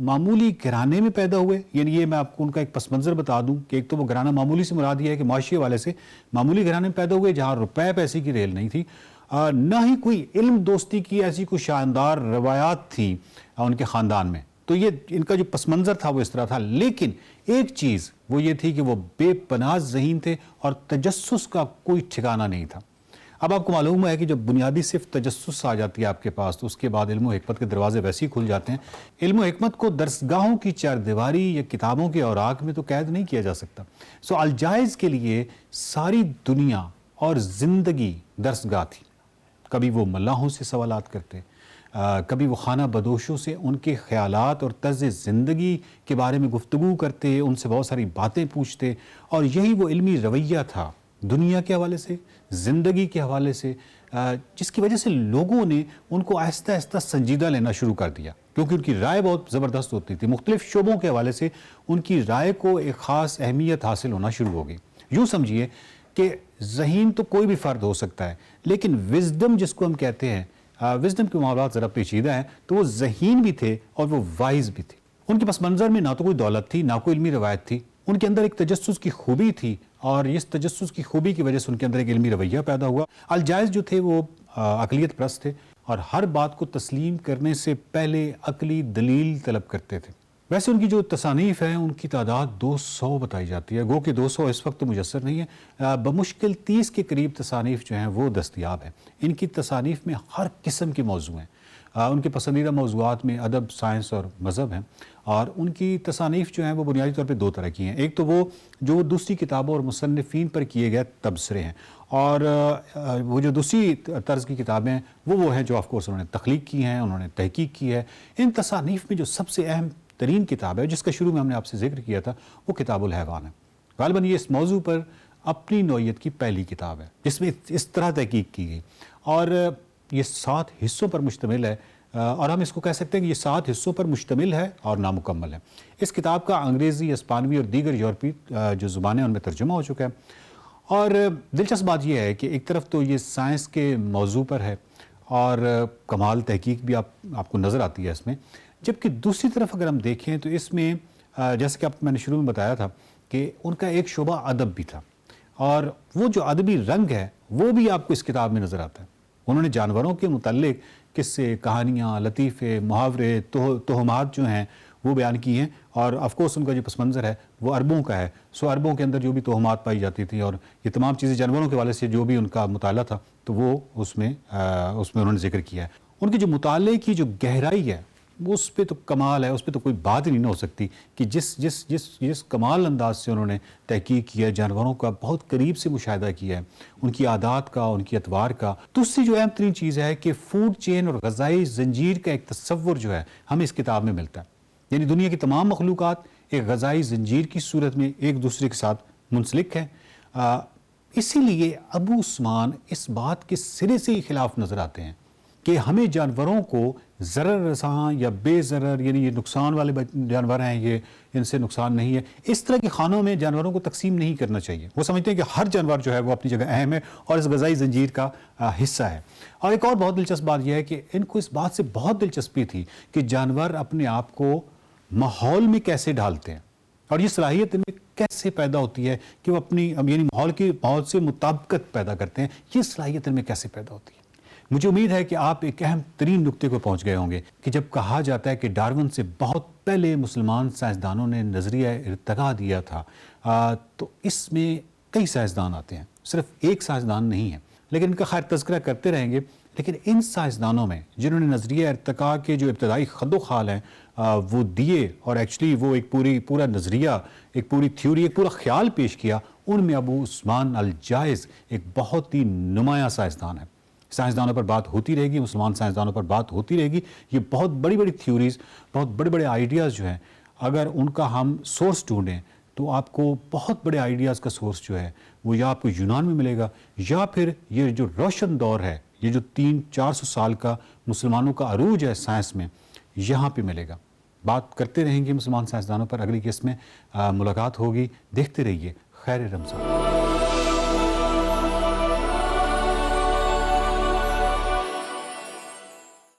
معمولی گھرانے میں پیدا ہوئے، یعنی یہ میں آپ کو ان کا ایک پس منظر بتا دوں کہ ایک تو وہ گھرانہ معمولی سے مراد یہ ہے کہ معاشی حوالے سے معمولی گھرانے میں پیدا ہوئے جہاں روپے پیسے کی ریل نہیں تھی، نہ ہی کوئی علم دوستی کی ایسی کوئی شاندار روایات تھی ان کے خاندان میں. تو یہ ان کا جو پس منظر تھا وہ اس طرح تھا. لیکن ایک چیز وہ یہ تھی کہ وہ بے پناہ ذہین تھے اور تجسس کا کوئی ٹھکانہ نہیں تھا. اب آپ کو معلوم ہے کہ جب بنیادی صرف تجسس آ جاتی ہے آپ کے پاس تو اس کے بعد علم و حکمت کے دروازے ویسے ہی کھل جاتے ہیں. علم و حکمت کو درسگاہوں کی چار دیواری یا کتابوں کے اوراق میں تو قید نہیں کیا جا سکتا. سو الجائز کے لیے ساری دنیا اور زندگی درسگاہ تھی. کبھی وہ ملاحوں سے سوالات کرتے، کبھی وہ خانہ بدوشوں سے ان کے خیالات اور طرز زندگی کے بارے میں گفتگو کرتے، ان سے بہت ساری باتیں پوچھتے، اور یہی وہ علمی رویہ تھا دنیا کے حوالے سے، زندگی کے حوالے سے، جس کی وجہ سے لوگوں نے ان کو آہستہ آہستہ سنجیدہ لینا شروع کر دیا، کیونکہ ان کی رائے بہت زبردست ہوتی تھی. مختلف شعبوں کے حوالے سے ان کی رائے کو ایک خاص اہمیت حاصل ہونا شروع ہو گئی. یوں سمجھیے کہ ذہین تو کوئی بھی فرد ہو سکتا ہے، لیکن وزڈم جس کو ہم کہتے ہیں، وزڈم کے معاملات ذرا پیچیدہ ہیں، تو وہ ذہین بھی تھے اور وہ وائز بھی تھے. ان کے پس منظر میں نہ تو کوئی دولت تھی، نہ کوئی علمی روایت تھی. ان کے اندر ایک تجسس کی خوبی تھی اور اس تجسس کی خوبی کی وجہ سے ان کے اندر ایک علمی رویہ پیدا ہوا. الجائز جو تھے وہ عقلیت پرست تھے اور ہر بات کو تسلیم کرنے سے پہلے عقلی دلیل طلب کرتے تھے. ویسے ان کی جو تصانیف ہیں ان کی تعداد 200 بتائی جاتی ہے، گو کہ 200 اس وقت تو میسر نہیں ہے، بمشکل 30 کے قریب تصانیف جو ہیں وہ دستیاب ہیں. ان کی تصانیف میں ہر قسم کے موضوع ہیں. ان کے پسندیدہ موضوعات میں ادب، سائنس اور مذہب ہیں، اور ان کی تصانیف جو ہیں وہ بنیادی طور پہ دو طرح کی ہیں. ایک تو وہ جو دوسری کتابوں اور مصنفین پر کیے گئے تبصرے ہیں، اور وہ جو دوسری طرز کی کتابیں ہیں وہ ہیں جو آف کورس انہوں نے تخلیق کی ہیں، انہوں نے تحقیق کی ہے. ان تصانیف میں جو سب سے اہم ترین کتاب ہے جس کا شروع میں ہم نے آپ سے ذکر کیا تھا وہ کتاب الحیوان ہے. غالباً یہ اس موضوع پر اپنی نوعیت کی پہلی کتاب ہے جس میں اس طرح تحقیق کی گئی، اور یہ 7 حصوں پر مشتمل ہے، اور ہم اس کو کہہ سکتے ہیں کہ یہ 7 حصوں پر مشتمل ہے اور نامکمل ہے. اس کتاب کا انگریزی، اسپانوی اور دیگر یورپی جو زبانیں ان میں ترجمہ ہو چکا ہے. اور دلچسپ بات یہ ہے کہ ایک طرف تو یہ سائنس کے موضوع پر ہے اور کمال تحقیق بھی آپ کو نظر آتی ہے اس میں، جبکہ دوسری طرف اگر ہم دیکھیں تو اس میں جیسے کہ میں نے شروع میں بتایا تھا کہ ان کا ایک شعبہ ادب بھی تھا، اور وہ جو ادبی رنگ ہے وہ بھی آپ کو اس کتاب میں نظر آتا ہے. انہوں نے جانوروں کے متعلق قصے، کہانیاں، لطیفے، محاورے، توہمات جو ہیں وہ بیان کی ہیں، اور آف کورس ان کا جو پس منظر ہے وہ عربوں کا ہے. سو عربوں کے اندر جو بھی توہمات پائی جاتی تھیں اور یہ تمام چیزیں جانوروں کے حوالے سے جو بھی ان کا مطالعہ تھا تو وہ اس میں انہوں نے ذکر کیا ہے. ان کی جو مطالعے کی جو گہرائی ہے وہ اس پہ تو کمال ہے، اس پہ تو کوئی بات ہی نہیں ہو سکتی کہ جس کمال انداز سے انہوں نے تحقیق کیا ہے، جانوروں کا بہت قریب سے مشاہدہ کیا ہے، ان کی عادات کا، ان کی اطوار کا. دوسری جو اہم ترین چیز ہے کہ فوڈ چین اور غذائی زنجیر کا ایک تصور جو ہے ہمیں اس کتاب میں ملتا ہے. یعنی دنیا کی تمام مخلوقات ایک غذائی زنجیر کی صورت میں ایک دوسرے کے ساتھ منسلک ہیں. اسی لیے ابو عثمان اس بات کے سرے سے ہی خلاف نظر آتے ہیں کہ ہمیں جانوروں کو ضرر رساں یا بے ضرر، یعنی یہ نقصان والے جانور ہیں، یہ ان سے نقصان نہیں ہے، اس طرح کے خانوں میں جانوروں کو تقسیم نہیں کرنا چاہیے. وہ سمجھتے ہیں کہ ہر جانور جو ہے وہ اپنی جگہ اہم ہے اور اس غذائی زنجیر کا حصہ ہے. اور ایک اور بہت دلچسپ بات یہ ہے کہ ان کو اس بات سے بہت دلچسپی تھی کہ جانور اپنے آپ کو ماحول میں کیسے ڈھالتے ہیں، اور یہ صلاحیت ان میں کیسے پیدا ہوتی ہے کہ وہ اپنی یعنی ماحول سے مطابقت پیدا کرتے ہیں. یہ صلاحیت ان میں کیسے پیدا ہوتی ہے؟ مجھے امید ہے کہ آپ ایک اہم ترین نقطے کو پہنچ گئے ہوں گے کہ جب کہا جاتا ہے کہ ڈارون سے بہت پہلے مسلمان سائنسدانوں نے نظریہ ارتقاء دیا تھا، تو اس میں کئی سائنسدان آتے ہیں، صرف ایک سائنسدان نہیں ہے، لیکن ان کا خیر تذکرہ کرتے رہیں گے. لیکن ان سائنسدانوں میں جنہوں نے نظریہ ارتقاء کے جو ابتدائی خد و خال ہیں وہ دیے، اور ایکچولی وہ ایک پورا نظریہ، ایک پوری تھیوری، ایک پورا خیال پیش کیا، ان میں ابو عثمان الجائز ایک بہت ہی نمایاں سائنسدان ہے. سائنسدانوں پر بات ہوتی رہے گی، مسلمان سائنسدانوں پر بات ہوتی رہے گی. یہ بہت بڑی تھیوریز، بہت بڑے آئیڈیاز جو ہیں، اگر ان کا ہم سورس ڈھونڈیں تو آپ کو بہت بڑے آئیڈیاز کا سورس جو ہے وہ یا آپ کو یونان میں ملے گا، یا پھر یہ جو روشن دور ہے، یہ جو 300-400 سال کا مسلمانوں کا عروج ہے سائنس میں، یہاں پہ ملے گا. بات کرتے رہیں گے مسلمان سائنسدانوں پر. اگلی قسط میں ملاقات ہوگی. دیکھتے رہیے خیر رمضان.